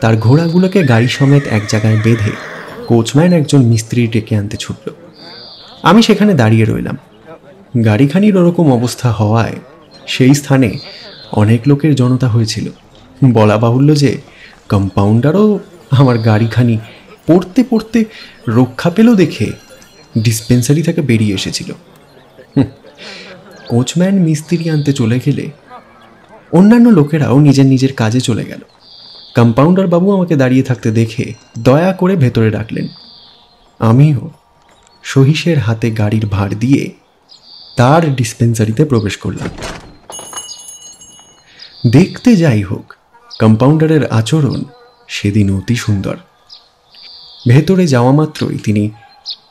তার ঘোড়াগুলোকে গাড়ি সমেত এক জায়গায় বেঁধে কোচম্যান একজন মিস্ত্রি ডেকে আনতে ছুটল। আমি সেখানে দাঁড়িয়ে রইলাম। গাড়িখানির ওরকম অবস্থা হওয়ায় সেই স্থানে অনেক লোকের জনতা হয়েছিল। বলা বাহুল্য যে কম্পাউন্ডারও আমার গাড়িখানি পড়তে পড়তে রক্ষা পেল দেখে ডিসপেন্সারি থেকে বেরিয়ে এসেছিল। কোচম্যান মিস্ত্রি আনতে চলে গেলে অন্যান্য লোকেরাও নিজের নিজের কাজে চলে গেল। কম্পাউন্ডার বাবু আমাকে দাঁড়িয়ে থাকতে দেখে দয়া করে ভেতরে ডাকলেন। আমিও সহিসের হাতে গাড়ির ভার দিয়ে তার ডিসপেন্সারিতে প্রবেশ করলাম। দেখতে যাই হোক, কম্পাউন্ডারের আচরণ সেদিন অতি সুন্দর। ভেতরে যাওয়া মাত্রই তিনি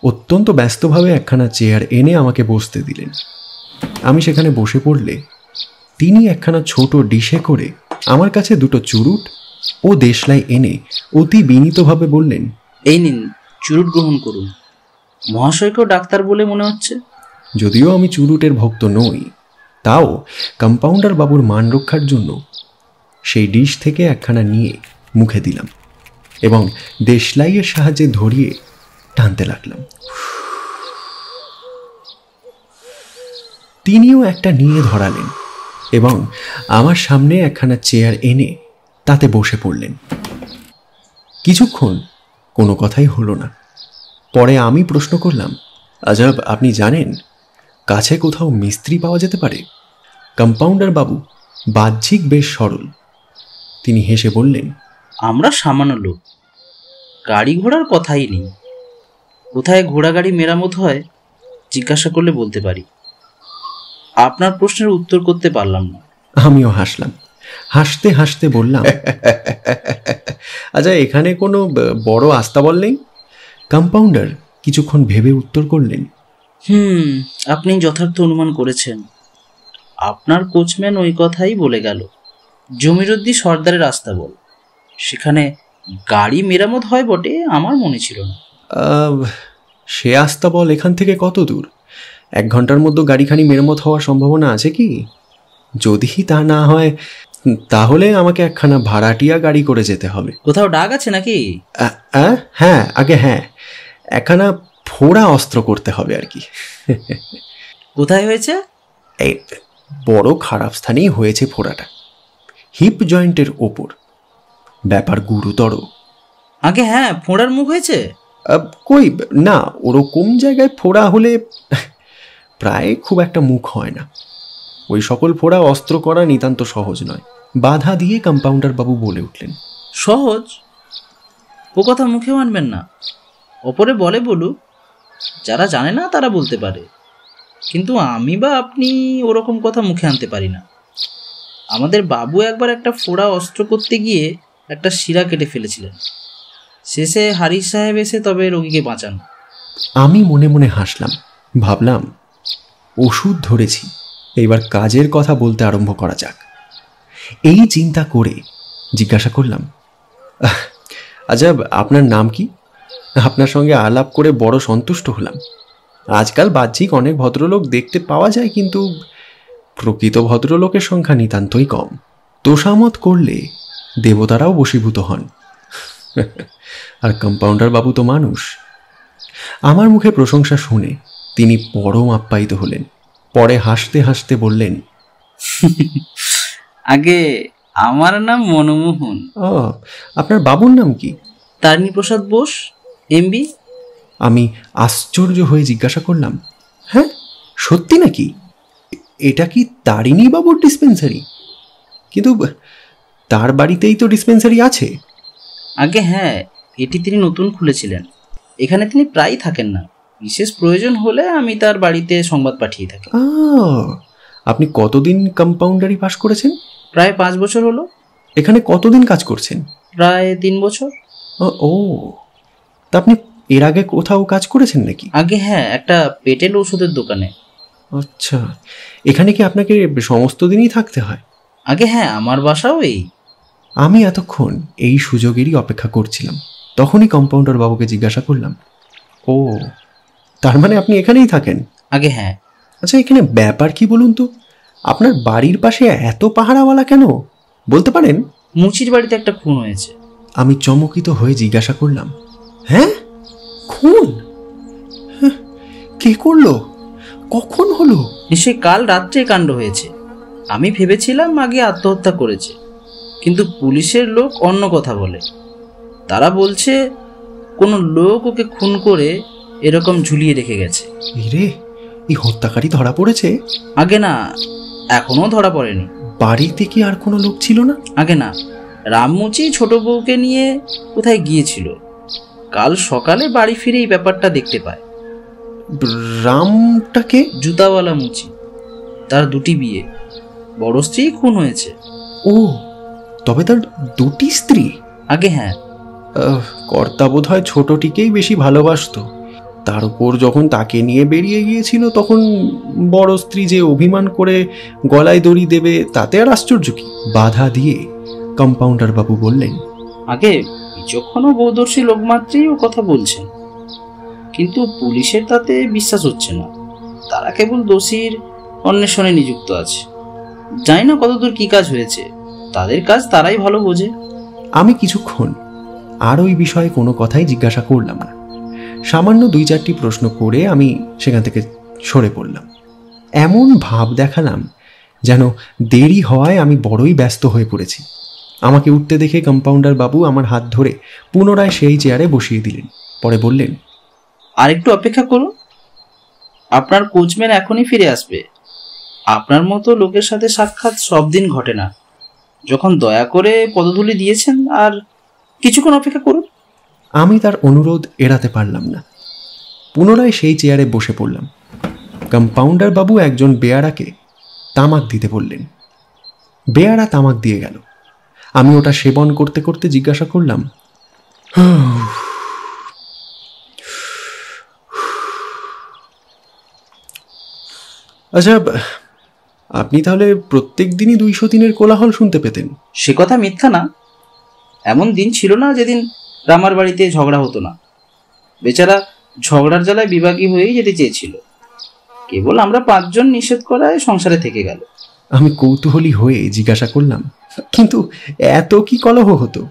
অত্যন্ত ব্যস্তভাবে একখানা চেয়ার এনে আমাকে বসতে দিলেন। আমি সেখানে বসে পড়লে তিনি একখানা ছোট ডিশে করে আমার কাছে দুটো চুরুট ও দেশলাই এনে অতি বিনীতভাবে বললেন, এই নিন, চুরুট গ্রহণ করুন। মহাশয়কেও ডাক্তার বলে মনে হচ্ছে। যদিও আমি চুরুটের ভক্ত নই, তাও কম্পাউন্ডার বাবুর মান রক্ষার জন্য সেই ডিশ থেকে একখানা নিয়ে মুখে দিলাম। এবং দেশলাইয়ের সাহায্যে ধরিয়ে টানতে লাগলাম। তিনিও একটা নিয়ে ধরালেন এবং আমার সামনে একখানা চেয়ার এনে তাতে বসে পড়লেন। কিছুক্ষণ কোনো কথাই হলো না। পরে আমি প্রশ্ন করলাম, আজব, আপনি জানেন কাছে কোথাও মিস্ত্রি পাওয়া যেতে পারে? কম্পাউন্ডার বাবু বাহ্যিক বেশ সরল। তিনি হেসে বললেন, আমরা সামান্য লোক, গাড়ি ঘোড়ার কথাই নেই। কোথায় ঘোড়া গাড়ি মেরামত হয় জিজ্ঞাসা করলে বলতে পারি। আপনার প্রশ্নের উত্তর করতে পারলাম না। আমিও হাসলাম। হাসতে হাসতে বললাম, আচ্ছা, এখানে কোনো বড় আস্তাবল নেই? কম্পাউন্ডার কিছুক্ষণ ভেবে উত্তর করলেন, আপনি যথার্থ অনুমান করেছেন। আপনার কোচম্যান ওই কথাই বলে গেল। জমিরুদ্দি সর্দারের আস্তাবল, সেখানে গাড়ি মেরামত হয় বটে, আমার মনে ছিল না। সে আস্তাবল এখান থেকে কত দূর? 1 ঘন্টার মধ্যে গাড়িখানি মেরামত হওয়ার সম্ভাবনা আছে কি? যদি তা না হয় তাহলে আমাকে একখানা ভাড়াটিয়া গাড়ি করে যেতে হবে। কোথাও ডাক আছে নাকি? হ্যাঁ, আগে হ্যাঁ, একখানা ফোড়া অস্ত্র করতে হবে আর কি। কোথায় হয়েছে? এই বড় খারাপ স্থানেই হয়েছে ফোড়াটা, হিপ জয়েন্টের ওপর। ব্যাপার গুরুতর। আগে হ্যাঁ, ফোড়ার মুখ হয়েছে? কই না, ওরকম জায়গায় ফোড়া হলে প্রায় খুব একটা মুখ হয় না। ওই সকল ফোড়া অস্ত্র করা নিতান্ত সহজ নয়। বাধা দিয়ে কম্পাউন্ডার বাবু বলে উঠলেন, সহজ? ও কথা মুখে মানবেন না। ওপরে বলে বলুক, যারা জানে না তারা বলতে পারে, কিন্তু আমি বা আপনি ওরকম কথা মুখে আনতে পারি না। আমাদের বাবু একবার একটা ফোড়া অস্ত্র করতে গিয়ে একটা শিরা কেটে ফেলেছিলেন। শেষে হারিস সাহেব এসে তবে রোগীকে বাঁচান। আমি মনে মনে হাসলাম। ভাবলাম, ওষুধ ধরেছি, এইবার কাজের কথা বলতে আরম্ভ করা যাক। এই চিন্তা করে জিজ্ঞাসা করলাম, আচ্ছা, আপনার নাম কি? আপনার সঙ্গে আলাপ করে বড় সন্তুষ্ট হলাম। আজকাল বাহ্যিক অনেক ভদ্রলোক দেখতে পাওয়া যায়, কিন্তু প্রকৃত ভদ্রলোকের সংখ্যা নিতান্তই কম। তোষামত করলে দেবতারাও বশীভূত হন। আর কম্পাউন্ডার বাবু তো মানুষ। আমার মুখে প্রশংসা শুনে তিনি পরম আপ্যায়িত হলেন। পরে হাসতে হাসতে বললেন, আগে আমার নাম মনমোহন। আপনার বাবুর নাম কি? তারিণীপ্রসাদ বোস, এমবি। আমি আশ্চর্য হয়ে জিজ্ঞাসা করলাম, হ্যাঁ সত্যি নাকি? এটা কি তারিণী বাবুর ডিসপেন্সারি? কিন্তু তার বাড়িতেই তো ডিসপেন্সারি আছে। আগে হ্যাঁ, এটি তিনি নতুন খুলেছিলেন। এখানে তিনি প্রায় থাকেন না, বিশেষ প্রয়োজন হলে আমি তার বাড়িতে সংবাদ পাঠিয়ে থাকি। আপনি কতদিন কম্পাউন্ডারি পাশ করেছেন? প্রায় 5 বছর হলো। এখানে কতদিন কাজ করছেন? প্রায় 3 বছর। ও, তা আপনি এর আগে কোথাও কাজ করেছেন নাকি? আগে হ্যাঁ, একটা পেটেল ওষুধের দোকানে। আচ্ছা, এখানে কি আপনাকে সমস্ত দিনই থাকতে হয়? আগে হ্যাঁ, আমার বাসাও এই। আমি এতক্ষণ এই সুযোগেরই অপেক্ষা করছিলাম। তখনই কম্পাউন্ডার বাবুকে জিজ্ঞাসা করলাম, ও, তার মানে আপনি এখানেই থাকেন? আগে হ্যাঁ। আচ্ছা, এখানে ব্যাপার কি বলুন তো? আপনার বাড়ির পাশে এত পাহারাওয়ালা কেন, বলতে পারেন? মুচির বাড়িতে একটা খুন হয়েছে। আমি চমকিত হয়ে জিজ্ঞাসা করলাম, হ্যাঁ, খুন? কে করলো? কখন হলো? নিশ্চয়ই কাল রাত্রে কাণ্ড হয়েছে। আমি ভেবেছিলাম আগে আত্মহত্যা করেছে, কিন্তু পুলিশের লোক অন্য কথা বলে। তারা বলছে কোনো লোক ওকে খুন করে এরকম ঝুলিয়ে রেখে গেছে। রে, এই হত্যাকারী ধরা পড়েছে? আগে না, এখনো ধরা পড়েনি। বাড়িতে কি আর কোনো লোক ছিল না? আগে না, রামমুচি ছোট বউকে নিয়ে কোথায় গিয়েছিল। কাল সকালে বাড়ি ফিরে এই ব্যাপারটা দেখতে পায়। রামটাকে? জুতাওয়ালা মুচি, তার 2টি বিয়ে, বড় স্ত্রী খুন হয়েছে। ও, তবে তার 2টি স্ত্রী? আগে হ্যাঁ। কর্তা বোধ হয় ছোটটিকেই বেশি ভালোবাসতো। তার উপর যখন তাকে নিয়ে বেরিয়ে গিয়েছিল, তখন বড় স্ত্রী যে অভিমান করে গলায় দড়ি দেবে, তাতে আর আশ্চর্য কি? বাধা দিয়ে কম্পাউন্ডার বাবু বললেন, আগে বিচক্ষণ ও বৌদর্শী লোকমাত্রই ও কথা বলছেন, কিন্তু পুলিশের তাতে বিশ্বাস হচ্ছে না। তারা কেবল দোষীর অন্বেষণে নিযুক্ত আছে। জানি না কতদূর কি কাজ হয়েছে, তাদের কাজ তারাই ভালো বোঝে। আমি কিছুক্ষণ আর ওই বিষয়ে কোনো কথাই জিজ্ঞাসা করলাম না। সামান্য 2-4টি প্রশ্ন করে আমি সেখান থেকে সরে পড়লাম। এমন ভাব দেখালাম যেন দেরি হওয়ায় আমি বড়ই ব্যস্ত হয়ে পড়েছি। আমাকে উঠতে দেখে কম্পাউন্ডার বাবু আমার হাত ধরে পুনরায় সেই চেয়ারে বসিয়ে দিলেন। পরে বললেন, আর একটু অপেক্ষা করুন, আপনার কোচম্যান এখনই ফিরে আসবে। আপনার মতো লোকের সাথে সাক্ষাৎ সব দিন ঘটে না। যখন দয়া করে পদধূলি দিয়েছেন, আর কিছুক্ষণ অপেক্ষা করুন। আমি তার অনুরোধ এড়াতে পারলাম না। পুনরায় সেই চেয়ারে বসে পড়লাম। কম্পাউন্ডার বাবু একজন বেয়ারাকে তামাক দিতে বললেন। বেয়ারা তামাক দিয়ে গেল। আমি ওটা সেবন করতে করতে জিজ্ঞাসা করলাম, আচ্ছা, আপনি তাহলে প্রত্যেক দিনই 200 দিনের কোলাহল শুনতে পেতেন? সে কথা মিথ্যা না। এমন দিন ছিল না যেদিন রামার বাড়িতে ঝগড়া হতো না। বেচারা ঝগড়ার জ্বালায় বিভাগী হয়েই যেতে চেয়েছিল। কেবল আমরা 5 জন নিষেধ করায় সংসারে থেকে গেল। আমি কৌতূহলী হয়ে জিজ্ঞাসা করলাম, কিন্তু এত কি কলহ হতো?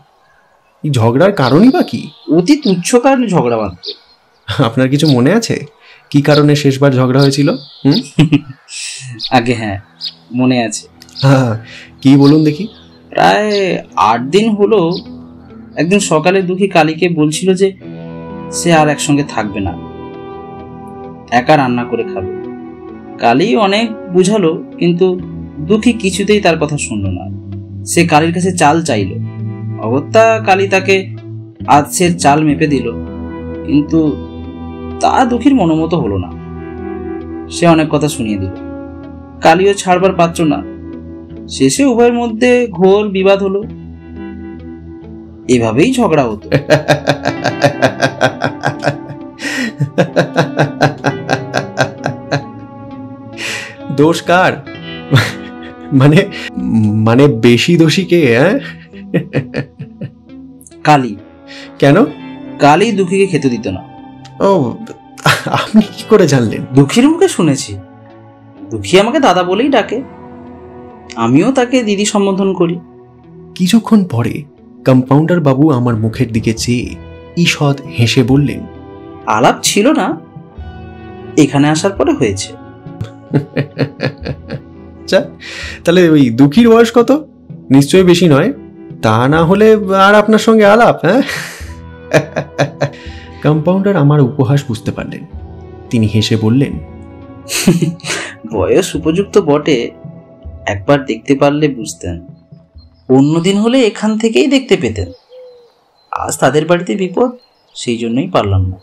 এই ঝগড়ার কারণই বা কি? অতি তুচ্ছ কারণে ঝগড়া বাঁধত। আপনার কিছু মনে আছে কি কারণে শেষবার ঝগড়া হয়েছিল? আগে হ্যাঁ, মনে আছে। হ্যাঁ, কি বলুন দেখি। প্রায় 8 দিন হলো। একদিন সকালে দুঃখী কালীকে বলছিল যে সে আর একসঙ্গে থাকবে না, একা রান্না করে খাবে। কালী অনেক বুঝালো, কিন্তু দুঃখী কিছুতেই তার কথা শুনল না। সে কালীর কাছে চাল চাইল। অগত্যা কালী তাকে আধসের চাল মেপে দিল, কিন্তু তা দুঃখীর মনোমতো হলো না। সে অনেক কথা শুনিয়ে দিল। কালীও ছাড়বার পাত্র না। শেষে উভয়ের মধ্যে ঘোর বিবাদ হলো। এভাবেই ঝগড়া হতো। দোষ কার? মানে বেশি দোষী কে? কালী। কেন? কালী দুঃখীকে খেতে দিত না। ও, আপনি কি করে জানলেন? দুঃখীর মুখে শুনেছি। দুঃখী আমাকে দাদা বলেই ডাকে, আমিও তাকে দিদি সম্বোধন করি। কিছুক্ষণ পরে কম্পাউন্ডার বাবু আমার মুখের দিকে চেয়ে ঈষৎ হেসে বললেন, আলাপ ছিল না, এখানে আসার পরে হয়েছে। আচ্ছা, তাহলে ওই দুঃখীর বয়স কত? নিশ্চয়ই বেশি নয়। তা না হলে আর আপনার সঙ্গে আলাপ? হ্যাঁ। কম্পাউন্ডার আমার উপহাস বুঝতে পারলেন। তিনি হেসে বললেন, বয়স উপযুক্ত বটে, একবার দেখতে পারলে বুঝতেন। অন্যদিন হলে এখান থেকেই দেখতে পেতেন। আজ তাদের বাড়িতে বিপদ, সেই জন্যই পারলাম না।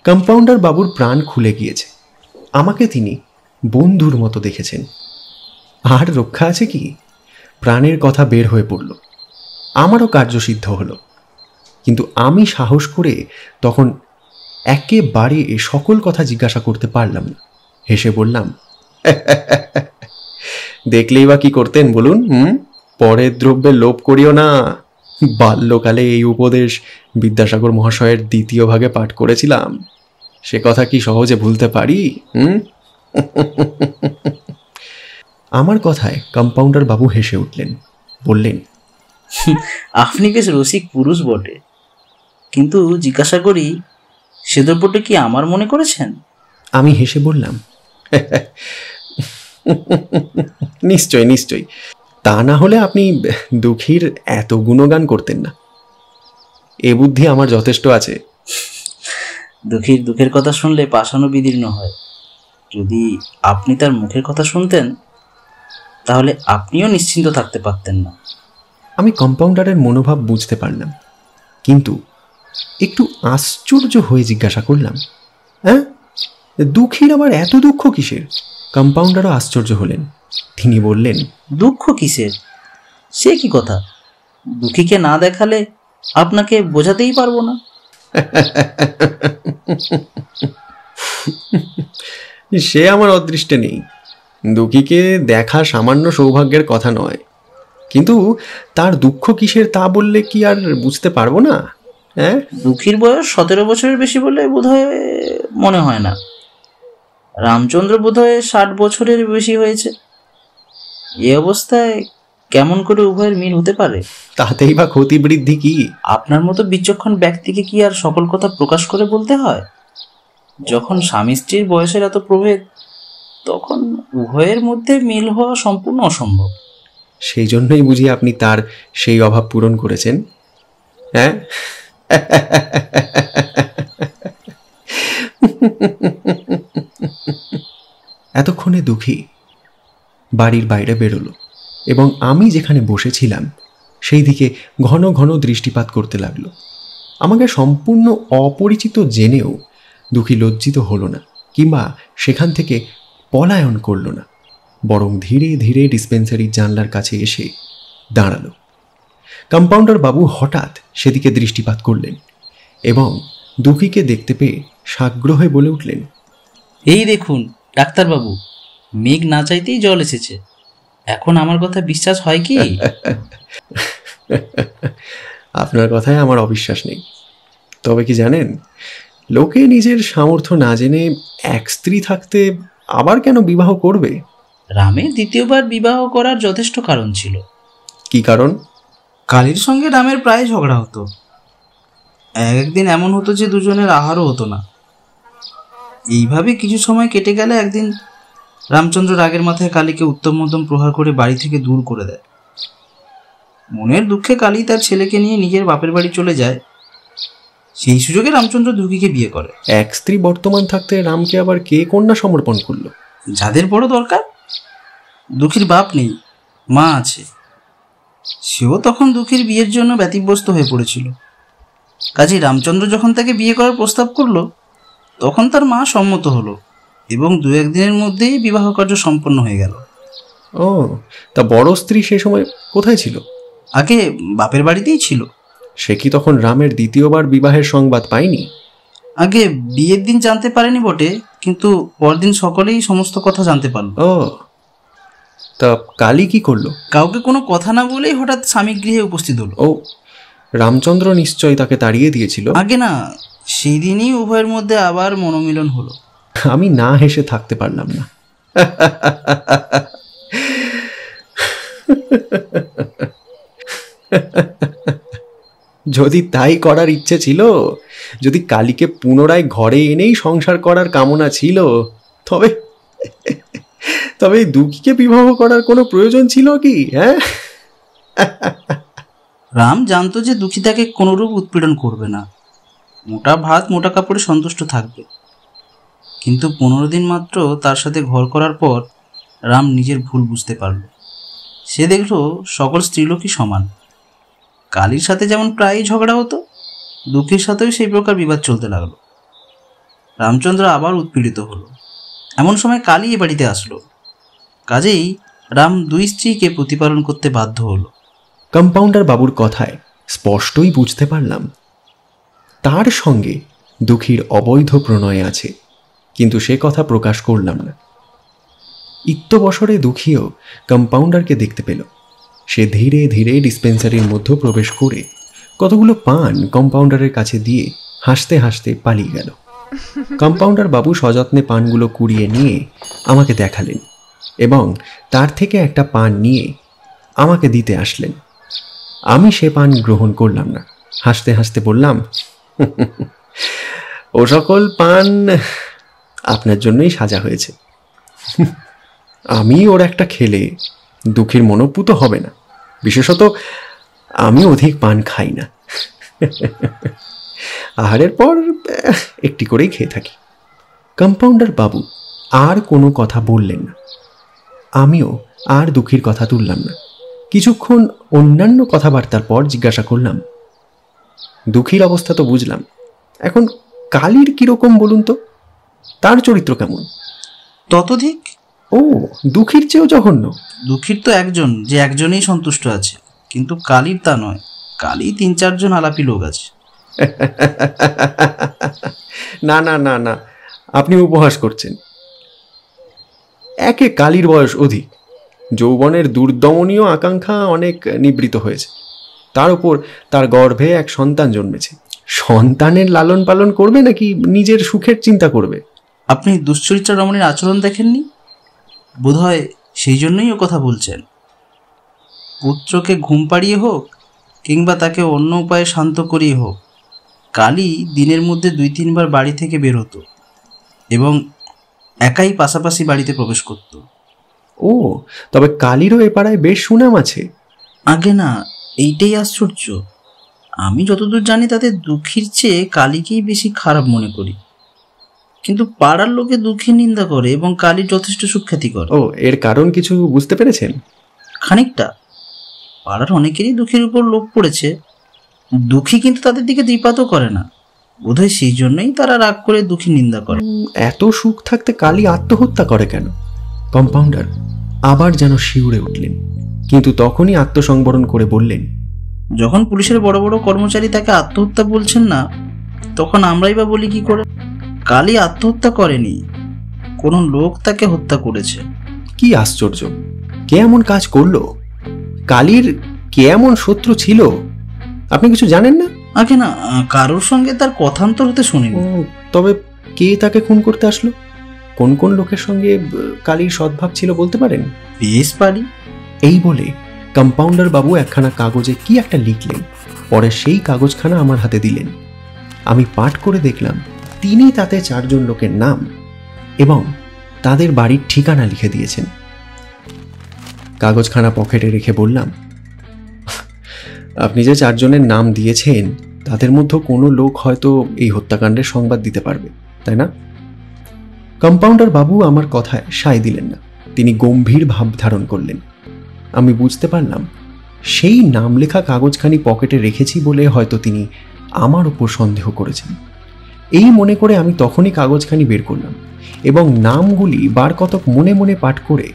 কম্পাউন্ডার বাবুর প্রাণ খুলে গিয়েছে। আমাকে তিনি বন্ধুর মতো দেখেছেন। আর রক্ষা আছে কি? প্রাণের কথা বের হয়ে পড়ল। আমারও কার্যসিদ্ধ হলো। কিন্তু আমি সাহস করে তখন একেবারে সকল কথা জিজ্ঞাসা করতে পারলাম না। হেসে বললাম, দেখলেই বা কি করতেন বলুন? পরের দ্রব্যে লোভ করিও না। বাল্যকালে এই উপদেশ বিদ্যাসাগর মহাশয়ের 2য় ভাগে পাঠ করেছিলাম। সে কথা কি সহজে ভুলতে পারি? আমার কথায় কম্পাউন্ডার বাবু হেসে উঠলেন। বললেন, আপনি বেশ রসিক পুরুষ বটে, কিন্তু জিজ্ঞাসা করি, সে দ্রব্যটা কি আমার মনে করেছেন? আমি হেসে বললাম, নিশ্চয় নিশ্চয়। তা না হলে আপনি দুঃখীর এত গুণগান করতেন না। এ বুদ্ধি আমার যথেষ্ট আছে। দুঃখীর দুঃখের কথা শুনলে পাষাণও বিদীর্ণ হয়। যদি আপনি তার মুখের কথা শুনতেন, তাহলে আপনিও নিশ্চিন্ত থাকতে পারতেন না। আমি কম্পাউন্ডারের মনোভাব বুঝতে পারলাম, কিন্তু একটু আশ্চর্য হয়ে জিজ্ঞাসা করলাম, হ্যাঁ, দুঃখীর আবার এত দুঃখ কিসের? কম্পাউন্ডারও আশ্চর্য হলেন। তিনি বললেন, দুঃখ কিসের? সে কি কথা? দুঃখীকে না দেখালে আপনাকে বোঝাতেই পারবো না। সে আমার অদৃষ্টে নেই। দুঃখীকে দেখা সামান্য সৌভাগ্যের কথা নয়, কিন্তু তার দুঃখ কিসের তা বললে কি আর বুঝতে পারবো না? হ্যাঁ, দুঃখীর বয়স 17 বছরের বেশি বলে বোধহয় মনে হয় না। রামচন্দ্র বোধহয় 60 বছরের বেশি হয়েছে। এই অবস্থায় কেমন করে উভয়ের মিল হতে পারে? তাতেই বা ক্ষতি বৃদ্ধি কি? আপনার মতো বিচক্ষণ ব্যক্তিকে কি আর সকল কথা প্রকাশ করে বলতে হয়? যখন স্বামী স্ত্রীর বয়সের এত প্রভেদ, তখন উভয়ের মধ্যে মিল হওয়া সম্পূর্ণ অসম্ভব। সেই জন্যই বুঝি আপনি তার সেই অভাব পূরণ করেছেন, হ্যাঁ? এতক্ষণে দুঃখী বাড়ির বাইরে বেরোলো এবং আমি যেখানে বসেছিলাম সেই দিকে ঘন ঘন দৃষ্টিপাত করতে লাগলো। আমাকে সম্পূর্ণ অপরিচিত জেনেও দুঃখী লজ্জিত হলো না কিংবা সেখান থেকে পলায়ন করলো না, বরং ধীরে ধীরে ডিসপেন্সারির জানলার কাছে এসে দাঁড়ালো। কম্পাউন্ডার বাবু হঠাৎ সেদিকে দৃষ্টিপাত করলেন এবং দুঃখীকে দেখতে পেয়ে সাগ্রহে বলে উঠলেন, এই দেখুন ডাক্তারবাবু, মেঘ না চাইতেই জল এসেছে। এখন আমার কথা বিশ্বাস হয় কি? আপনার কথায় আমার অবিশ্বাস নেই। তবে কি জানেন, লোকে নিজের সামর্থ্য না জেনে এক স্ত্রী থাকতে আবার কেন বিবাহ করবে? রামের দ্বিতীয়বার বিবাহ করার যথেষ্ট কারণ ছিল। কি কারণ? কালীর সঙ্গে রামের প্রায় ঝগড়া হতো। একদিন এমন হতো যে দুজনের আহারও হতো না। এইভাবে কিছু সময় কেটে গেলে একদিন রামচন্দ্র রাগের মাথায় কালীকে উত্তম মধ্যম প্রহার করে বাড়ি থেকে দূর করে দেয়। মনের দুঃখে কালী তার ছেলেকে নিয়ে নিজের বাপের বাড়ি চলে যায়। সেই সুযোগে রামচন্দ্র দুঃখীকে বিয়ে করে। এক স্ত্রী বর্তমান থাকতে রামকে আবার কে কন্যা সমর্পণ করলো? যাদের বড় দরকার। দুঃখীর বাপ নেই, মা আছে। সেও তখন দুঃখীর বিয়ের জন্য ব্যতিব্যস্ত হয়ে পড়েছিল। কাজেই রামচন্দ্র যখন তাকে বিয়ে করার প্রস্তাব করলো, তখন তার মা সম্মত হলো এবং দু একদিনের মধ্যেই বিবাহ কার্য সম্পন্ন হয়ে গেল। ও, তা বড় স্ত্রী সে সময় কোথায় ছিল? আগে বাপের বাড়িতেই ছিল। সে কি তখন রামের দ্বিতীয়বার বিবাহের সংবাদ পায়নি? আগে বিয়ের দিন জানতে পারেনি বটে, কিন্তু পরদিন সকলেই সমস্ত কথা জানতে পারল। ও, তা কালী কি করলো? কাউকে কোনো কথা না বলেই হঠাৎ স্বামী গৃহে উপস্থিত হলো। ও, রামচন্দ্র নিশ্চয় তাকে তাড়িয়ে দিয়েছিল। আগে না, সেই দিনই উভয়ের মধ্যে আবার মনোমিলন হলো। আমি না হেসে থাকতে পারলাম না। যদি তাই করার ইচ্ছে ছিল, যদি কালীকে পুনরায় ঘরে এনেই সংসার করার কামনা ছিল, তবে তবে দুঃখীকে বিবাহ করার কোনো প্রয়োজন ছিল কি? হ্যাঁ, রাম জানতো যে দুঃখী তাকে কোনোরূপ উৎপীড়ন করবে না, মোটা ভাত মোটা কাপড়ে সন্তুষ্ট থাকবে। কিন্তু 15 দিন মাত্র তার সাথে ঘর করার পর রাম নিজের ভুল বুঝতে পারল। সে দেখল সকল স্ত্রীলোকই সমান। কালীর সাথে যেমন প্রায়ই ঝগড়া হতো, দুঃখীর সাথেও সেই প্রকার বিবাদ চলতে লাগলো। রামচন্দ্র আবার উৎপীড়িত হলো। এমন সময় কালী এ বাড়িতে আসলো। কাজেই রাম দুই স্ত্রীকে প্রতিপালন করতে বাধ্য হলো। কম্পাউন্ডার বাবুর কথায় স্পষ্টই বুঝতে পারলাম তার সঙ্গে দুঃখীর অবৈধ প্রণয় আছে, কিন্তু সে কথা প্রকাশ করলাম না। ইত্যবসরে দুঃখীও কম্পাউন্ডারকে দেখতে পেল। সে ধীরে ধীরে ডিসপেন্সারির মধ্যে প্রবেশ করে কতগুলো পান কম্পাউন্ডারের কাছে দিয়ে হাসতে হাসতে পালিয়ে গেল। কম্পাউন্ডার বাবু সযত্নে পানগুলো কুড়িয়ে নিয়ে আমাকে দেখালেন এবং তার থেকে একটা পান নিয়ে আমাকে দিতে আসলেন। আমি সে পান গ্রহণ করলাম না। হাসতে হাসতে বললাম, ও সকল পান আপনার জন্যই সাজা হয়েছে। আমি ওর একটা খেলে দুঃখীর মনোপুত হবে না। বিশেষত আমি অধিক পান খাই না। আহারের পর একটি করেই খেয়ে থাকি। কম্পাউন্ডার বাবু আর কোনো কথা বললেন না। আমিও আর দুঃখীর কথা তুললাম না। কিছুক্ষণ অন্যান্য কথাবার্তার পর জিজ্ঞাসা করলাম, দুঃখীর অবস্থা তো বুঝলাম, এখন কালীর কিরকম বলুন তো? তার চরিত্র কেমন? ততোধিক। ও, দুঃখীর চেয়েও জঘন্য? দুঃখীর তো একজন, যে একজনেই সন্তুষ্ট আছে, কিন্তু কালীর তা নয়। কালী 3-4 জন আলাপি লোক আছে। না না না না, আপনি উপহাস করছেন। একে কালীর বয়স অধিক, যৌবনের দুর্দমনীয় আকাঙ্ক্ষা অনেক নিবৃত হয়েছে। তার উপর তার গর্ভে এক সন্তান জন্মেছে। সন্তানের লালন পালন করবে নাকি নিজের সুখের চিন্তা করবে? আপনি দুশ্চরিত্রা রমণীর আচরণ দেখেননি? বোধহয় সেই জন্যই ও কথা বলছেন। পুত্রকে ঘুম পাড়িয়ে হোক কিংবা তাকে অন্য উপায়ে শান্ত করিয়ে হোক, কালী দিনের মধ্যে 2-3 বার বাড়ি থেকে বের হতো এবং একাই পাশাপাশি বাড়িতে প্রবেশ করত। ও, তবে কালীরও এ পাড়ায় বেশ সুনাম আছে। আগে না, এইটাই আশ্চর্য। আমি যতদূর জানি তাতে দুঃখীর চেয়ে কালীকেই বেশি খারাপ মনে করি, কিন্তু পাড়ার লোকে দুঃখীর নিন্দা করে এবং কালীর যথেষ্ট সুখ্যাতি করে। ও, এর কারণ কিছু বুঝতে পেরেছেন? খানিকটা। পাড়ার অনেকেরই দুঃখীর উপর লোভ পড়েছে। দুঃখী কিন্তু তাদের দিকে দৃপাতও করে না। বোধহয় সেই জন্যই তারা রাগ করে দুঃখী নিন্দা করে। এত সুখ থাকতে কালী আত্মহত্যা করে কেন? কম্পাউন্ডার আবার যেন শিউরে উঠলেন, কিন্তু তখনই আত্মসংবরণ করে বললেন, যখন পুলিশের বড় বড় কর্মচারী তাকে আত্মহত্যা বলছেন না, তখন আমরাই বা বলি কি করে? কালী আত্মহত্যা করেনি, কোনো লোক তাকে হত্যা করেছে। কি আশ্চর্য! কে এমন কাজ করলো? কালীর কে এমন শত্রু ছিল? আপনি কিছু জানেন না? আগে না, কারোর সঙ্গে তার কথান্তর হতে শুনিনি। তবে কে তাকে খুন করতে আসলো? কোন কোন লোকের সঙ্গে কালীর সদ্ভাব ছিল বলতে পারেন? বেশ পারি। এই বলে কম্পাউন্ডার বাবু একখানা কাগজে কি একটা লিখলেন, পরে সেই কাগজখানা আমার হাতে দিলেন। আমি পাঠ করে দেখলাম তিনি তাতে 4 জন লোকের নাম এবং তাদের বাড়ির ঠিকানা লিখে দিয়েছেন। কাগজখানা পকেটে রেখে বললাম, আপনি যে 4 জনের নাম দিয়েছেন তাদের মধ্যে কোনো লোক হয়তো এই হত্যাকাণ্ডের সংবাদ দিতে পারবে, তাই না? কম্পাউন্ডার বাবু আমার কথায় সায় দিলেন না, তিনি গম্ভীর ভাব ধারণ করলেন। আমি বুঝতে পারলাম সেই নাম লেখা কাগজখানি পকেটে রেখেছি বলে হয়তো তিনি আমার উপর সন্দেহ করেছেন। এই মনে করে আমি তখনই কাগজখানি বের করলাম এবং নামগুলি বার কতক মনে মনে পাঠ করে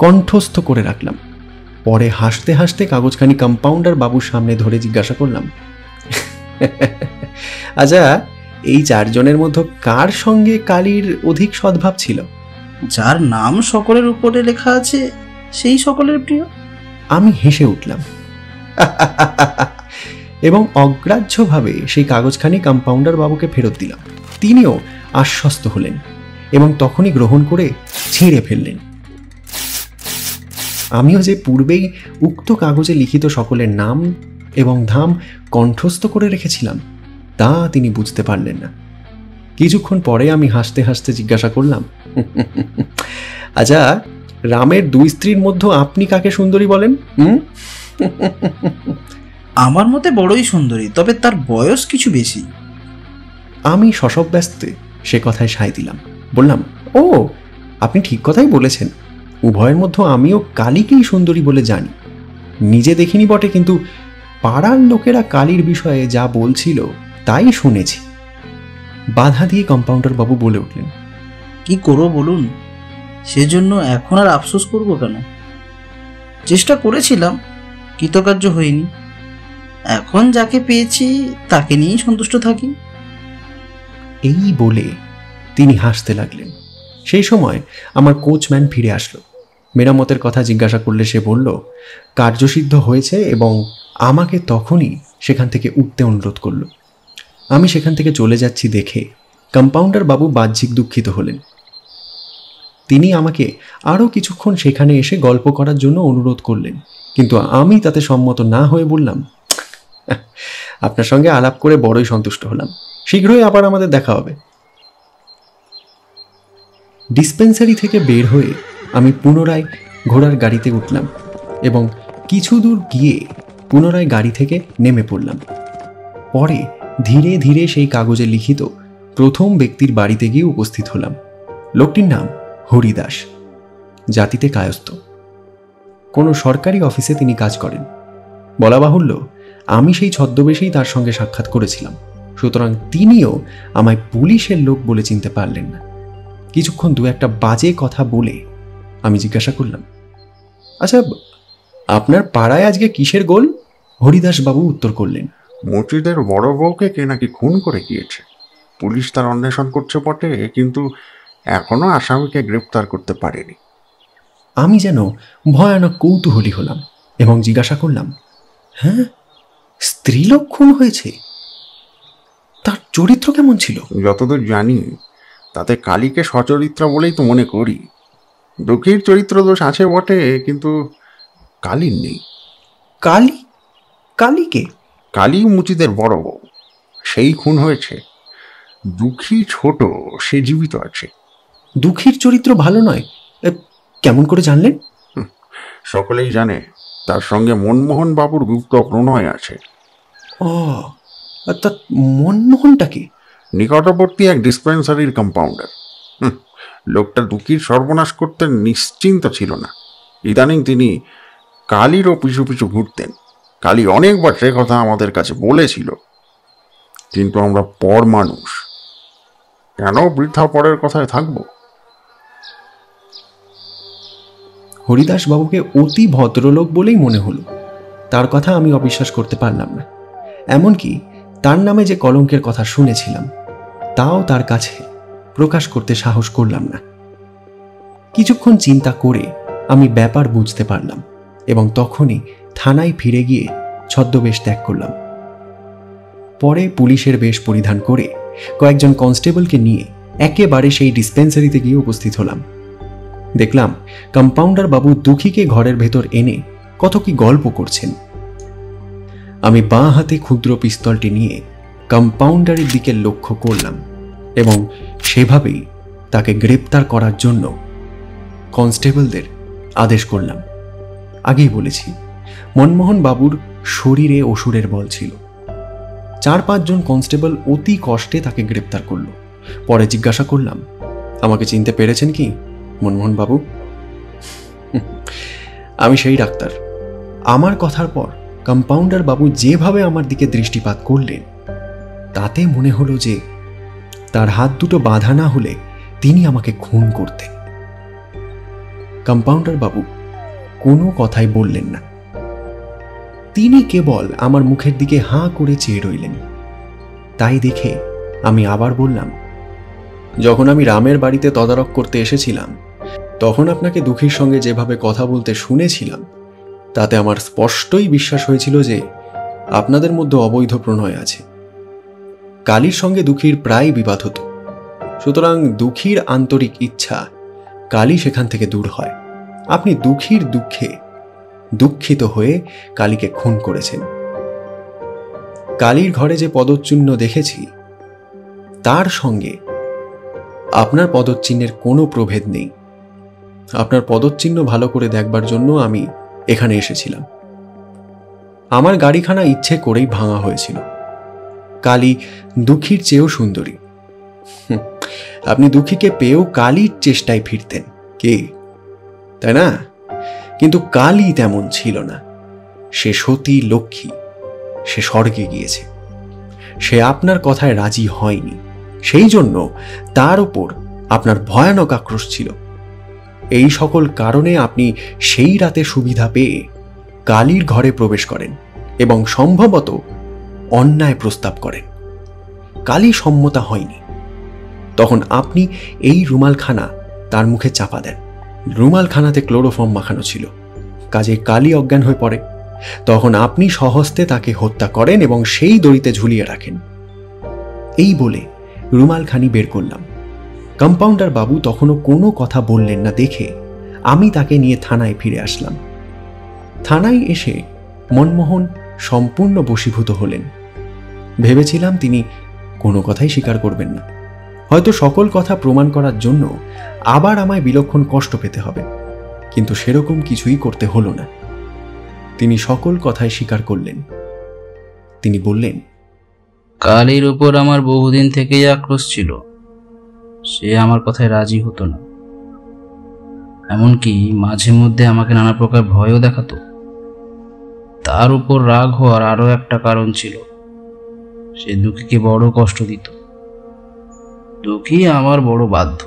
কণ্ঠস্থ করে রাখলাম। পরে হাসতে হাসতে কাগজখানি কম্পাউন্ডার বাবুর সামনে ধরে জিজ্ঞাসা করলাম, আচ্ছা, এই 4 জনের মধ্যে কার সঙ্গে কালীর অধিক সদ্ভাব ছিল? যার নাম সকলের উপরে লেখা আছে সেই সকলের প্রিয়। আমি হেসে উঠলাম এবং অগ্রাহ্যভাবে সেই কাগজখানি কম্পাউন্ডার বাবুকে ফেরত দিলাম। তিনিও আশ্বস্ত হলেন এবং তখনই গ্রহণ করে ছিঁড়ে ফেললেন। আমিও যে পূর্বেই উক্ত কাগজে লিখিত সকলের নাম এবং ধাম কণ্ঠস্থ করে রেখেছিলাম তা তিনি বুঝতে পারলেন না। কিছুক্ষণ পরে আমি হাসতে হাসতে জিজ্ঞাসা করলাম, আচ্ছা, রামের 2 স্ত্রীর মধ্যে আপনি কাকে সুন্দরী বলেন? আমার মতে বড়ই সুন্দরী, তবে তার বয়স কিছু বেশি। আমি শশব ব্যস্তে সে কথায় সায় দিলাম, বললাম, ও, আপনি ঠিক কথাই বলেছেন। উভয়ের মধ্যে আমিও কালীকেই সুন্দরী বলে জানি। নিজে দেখিনি বটে, কিন্তু পাড়ার লোকেরা কালীর বিষয়ে যা বলছিল তাই শুনেছি। বাধা দিয়ে কম্পাউন্ডার বাবু বলে উঠলেন, কি করবো বলুন? সেজন্য এখন আর আফসোস করব কেন? চেষ্টা করেছিলাম, কৃতকার্য হয়নি। এখন যাকে পেয়েছি তাকে নিয়েই সন্তুষ্ট থাকি। এই বলে তিনি হাসতে লাগলেন। সেই সময় আমার কোচম্যান ফিরে আসলো। মেরামতের কথা জিজ্ঞাসা করলে সে বলল কার্যসিদ্ধ হয়েছে এবং আমাকে তখনই সেখান থেকে উঠতে অনুরোধ করল। আমি সেখান থেকে চলে যাচ্ছি দেখে কম্পাউন্ডার বাবু বাহ্যিক দুঃখিত হলেন। তিনি আমাকে আরও কিছুক্ষণ সেখানে এসে গল্প করার জন্য অনুরোধ করলেন, কিন্তু আমি তাতে সম্মত না হয়ে বললাম, আপনার সঙ্গে আলাপ করে বড়ই সন্তুষ্ট হলাম, শীঘ্রই আবার আমাদের দেখা হবে। ডিসপেন্সারি থেকে বের হয়ে আমি পুনরায় ঘোড়ার গাড়িতে উঠলাম এবং কিছু দূর গিয়ে পুনরায় গাড়ি থেকে নেমে পড়লাম। পরে ধীরে ধীরে সেই কাগজে লিখিত প্রথম ব্যক্তির বাড়িতে গিয়ে উপস্থিত হলাম। লোকটির নাম হরিদাস, জাতিতে কায়স্থ। কোনো সরকারি অফিসে তিনি কাজ করেন। বলা বাহুল্য, আমি সেই ছদ্মবেশেই তার সঙ্গে সাক্ষাৎ করেছিলাম, সুতরাং তিনিও আমায় পুলিশের লোক বলে চিনতে পারলেন না। কিছুক্ষণ 2-1 বাজে কথা বলে আমি জিজ্ঞাসা করলাম, আচ্ছা, আপনার পাড়ায় আজকে কিসের গোল? হরিদাস বাবু উত্তর করলেন, মসজিদের বড় বউকে কে নাকি খুন করে গিয়েছে। পুলিশ তার অন্বেষণ করছে বটে, কিন্তু এখনো আসামিকে গ্রেপ্তার করতে পারেনি। আমি যেন ভয়ানক কৌতূহলী হলাম এবং জিজ্ঞাসা করলাম, হ্যাঁ, স্ত্রীলোক খুন হয়েছে? তার চরিত্র কেমন ছিল? যতদূর জানি তাতে কালীকে সচরিত্রা বলেই তো মনে করি। দুঃখীর চরিত্র দোষ আছে বটে, কিন্তু কালীর নেই। কালী? কালীকে? কালী মুচিদের বড় বউ, সেই খুন হয়েছে। দুঃখী ছোট, সে জীবিত আছে। দুঃখীর চরিত্র ভালো নয়, কেমন করে জানলেন? সকলেই জানে তার সঙ্গে মনমোহন বাবুর গুপ্ত প্রণয় আছে। ও, তা মনমোহনটা কি? নিকটবর্তী এক ডিসপেন্সারির কম্পাউন্ডার। লোকটা দুঃখীর সর্বনাশ করতে নিশ্চিন্ত ছিল না। ইদানিং তিনি কালীরও পিছু পিছু ঘুরতেন। কালী অনেকবার সে কথা আমাদের কাছে বলেছিল, কিন্তু আমরা পর মানুষ, কেন বৃদ্ধা পরের কথায় থাকব? হরিদাস বাবুকে অতি ভদ্রলোক বলেই মনে হলো। তার কথা আমি অবিশ্বাস করতে পারলাম না। এমনকি তার নামে যে কলঙ্কের কথা শুনেছিলাম তাও তার কাছে প্রকাশ করতে সাহস করলাম না। কিছুক্ষণ চিন্তা করে আমি ব্যাপার বুঝতে পারলাম এবং তখনই থানায় ফিরে গিয়ে ছদ্মবেশ ত্যাগ করলাম। পরে পুলিশের বেশ পরিধান করে কয়েকজন কনস্টেবলকে নিয়ে একেবারে সেই ডিসপেন্সারিতে গিয়ে উপস্থিত হলাম। দেখলাম কম্পাউন্ডার বাবু দুঃখীকে ঘরের ভেতর এনে কত কি গল্প করছেন। আমি বাঁ হাতে ক্ষুদ্র পিস্তলটি নিয়ে কম্পাউন্ডারের দিকে লক্ষ্য করলাম এবং সেভাবেই তাকে গ্রেপ্তার করার জন্য কনস্টেবলদের আদেশ করলাম। আগেই বলেছি, মনমোহন বাবুর শরীরে অসুরের বল ছিল। 4-5 জন কনস্টেবল অতি কষ্টে তাকে গ্রেপ্তার করল। পরে জিজ্ঞাসা করলাম, আমাকে চিনতে পেরেছেন কি মনমোহন বাবু? আমি সেই ডাক্তার। আমার কথার পর কম্পাউন্ডার বাবু যেভাবে আমার দিকে দৃষ্টিপাত করলেন তাতে মনে হলো যে তার হাত দুটো বাঁধা না হলে তিনি আমাকে খুন করতেন। কম্পাউন্ডার বাবু কোনো কথাই বললেন না। তিনি কেবল আমার মুখের দিকে হাঁ করে চেয়ে রইলেন। তাই দেখে আমি আবার বললাম, যখন আমি রামের বাড়িতে তদারক করতে এসেছিলাম তখন আপনাকে দুঃখীর সঙ্গে যেভাবে কথা বলতে শুনেছিলাম তাতে আমার স্পষ্টই বিশ্বাস হয়েছিল যে আপনাদের মধ্যে অবৈধ প্রণয় আছে। কালীর সঙ্গে দুঃখীর প্রায় বিবাদ হতো, সুতরাং দুঃখীর আন্তরিক ইচ্ছা কালী সেখান থেকে দূর হয়। আপনি দুঃখীর দুঃখে দুঃখিত হয়ে কালীকে খুন করেছেন। কালীর ঘরে যে পদচিহ্ন দেখেছি তার সঙ্গে আপনার পদচিহ্নের কোনো প্রভেদ নেই। আপনার পদচিহ্ন ভালো করে দেখবার জন্য আমি এখানে এসেছিলাম। আমার গাড়িখানা ইচ্ছে করেই ভাঙা হয়েছিল। কালী দুঃখীর চেয়েও সুন্দরী। আপনি দুঃখীকে পেয়েও কালীর চেষ্টায় ফিরতেন কে, তাই না? কিন্তু কালী তেমন ছিল না। সে সতী লক্ষ্মী, সে স্বর্গে গিয়েছে। সে আপনার কথায় রাজি হয়নি, সেই জন্য তার উপর আপনার ভয়ানক আক্রোশ ছিল। এই সকল কারণে আপনি সেই রাতে সুবিধা পেয়ে কালীর ঘরে প্রবেশ করেন এবং সম্ভবত অন্যায় প্রস্তাব করেন। কালী সম্মতা হয়নি। তখন আপনি এই রুমালখানা তার মুখে চাপা দেন। রুমালখানাতে ক্লোরোফর্ম মাখানো ছিল, কাজে কালী অজ্ঞান হয়ে পড়ে। তখন আপনি স্বহস্তে তাকে হত্যা করেন এবং সেই দড়িতে ঝুলিয়ে রাখেন। এই বলে রুমালখানি বের করলাম। কম্পাউন্ডার বাবু তখনও কোনো কথা বললেন না দেখে আমি তাকে নিয়ে থানায় ফিরে আসলাম। থানায় এসে মনমোহন সম্পূর্ণ বশীভূত হলেন। ভেবেছিলাম তিনি কোনো কথাই স্বীকার করবেন না, হয়তো সকল কথা প্রমাণ করার জন্য আবার আমায় বিলক্ষণ কষ্ট পেতে হবে, কিন্তু সেরকম কিছুই করতে হলো না। তিনি সকল কথাই স্বীকার করলেন। তিনি বললেন, কালীর উপর আমার বহুদিন থেকেই আক্রোশ ছিল। সে আমার কথায় রাজি হতো না, এমনকি মাঝে মধ্যে আমাকে নানা প্রকার ভয়ও দেখাতো। তার উপর রাগ হওয়ার আরো একটা কারণ ছিল, সে দুঃখীকে বড় কষ্ট দিত। দুঃখী আমার বড় বাধ্য।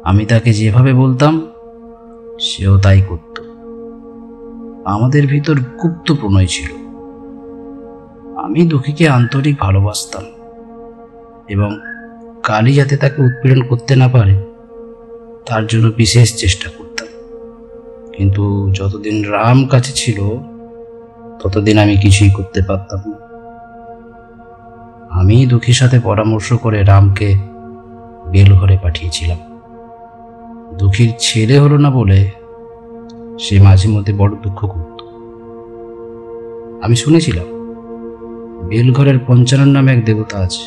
আমি তাকে যেভাবে বলতাম সেও তাই করত। আমাদের ভিতর গুপ্ত প্রণয় ছিল। আমি দুঃখীকে আন্তরিক ভালোবাসতাম এবং কালী যাতে তাকে উৎপীড়ন করতে না পারে তার জন্য বিশেষ চেষ্টা করতাম। কিন্তু যতদিন রাম কাছে ছিল ততদিন আমি কিছুই করতে পারতাম না। আমি দুঃখীর সাথে পরামর্শ করে রামকে বেলঘরে পাঠিয়েছিলাম। দুঃখীর ছেলে হলো না বলে সে মাঝে মধ্যে বড় দুঃখ করত। আমি শুনেছিলাম বেলঘরের পঞ্চানন নামে এক দেবতা আছে,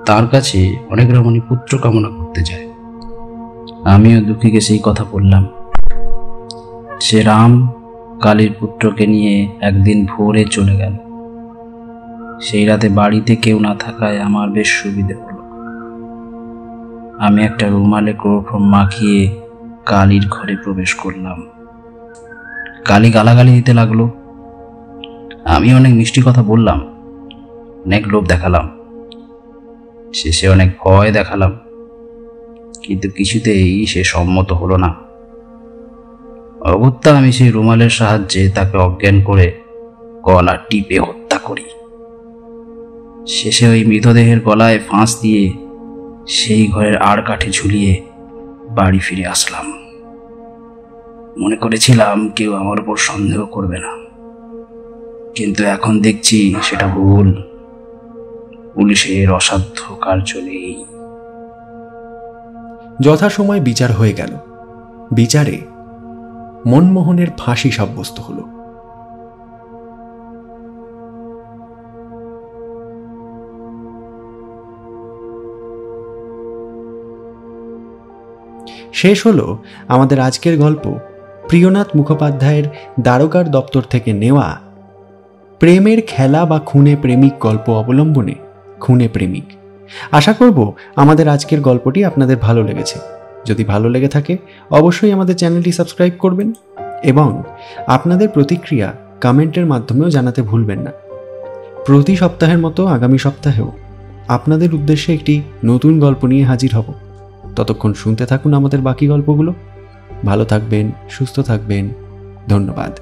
তার কাছে অনেক রমণী পুত্র কামনা করতে যায়। আমিও দুঃখীকে সেই কথা বললাম। সে রাম কালীর পুত্রকে নিয়ে একদিন ভোরে চলে গেল। সেই রাতে বাড়িতে কেউ না থাকায় আমার বেশ সুবিধে হলো। আমি একটা রুমালে ক্লোরোফর্ম মাখিয়ে কালীর ঘরে প্রবেশ করলাম। কালী গালাগালি দিতে লাগলো। আমি অনেক মিষ্টি কথা বললাম, অনেক লোভ দেখালাম, শেষে অনেক ভয় দেখালাম, কিন্তু কিছুতেই সে সম্মত হলো না। অগত্যা আমি সেই রুমালের সাহায্যে তাকে অজ্ঞান করে গলা টিপে হত্যা করি। শেষে ওই মৃতদেহের গলায় ফাঁস দিয়ে সেই ঘরের আড় কাঠে ঝুলিয়ে বাড়ি ফিরে আসলাম। মনে করেছিলাম কেউ আমার উপর সন্দেহ করবে না, কিন্তু এখন দেখছি সেটা ভুল। পুলিশের অসাধ্য কার্য নেই। যথাসময়ে বিচার হয়ে গেল। বিচারে মনমোহনের ফাঁসি সাব্যস্ত হল। শেষ হলো আমাদের আজকের গল্প প্রিয়নাথ মুখোপাধ্যায়ের দ্বারকার দপ্তর থেকে নেওয়া প্রেমের খেলা বা খুনে প্রেমিক গল্প অবলম্বনে খুনে প্রেমিক। আশা করব আমাদের আজকের গল্পটি আপনাদের ভালো লেগেছে। যদি ভালো লেগে থাকে অবশ্যই আমাদের চ্যানেলটি সাবস্ক্রাইব করবেন এবং আপনাদের প্রতিক্রিয়া কমেন্টের মাধ্যমেও জানাতে ভুলবেন না। প্রতি সপ্তাহের মতো আগামী সপ্তাহেও আপনাদের উদ্দেশ্যে একটি নতুন গল্প নিয়ে হাজির হব। ততক্ষণ শুনতে থাকুন আমাদের বাকি গল্পগুলো। ভালো থাকবেন, সুস্থ থাকবেন। ধন্যবাদ।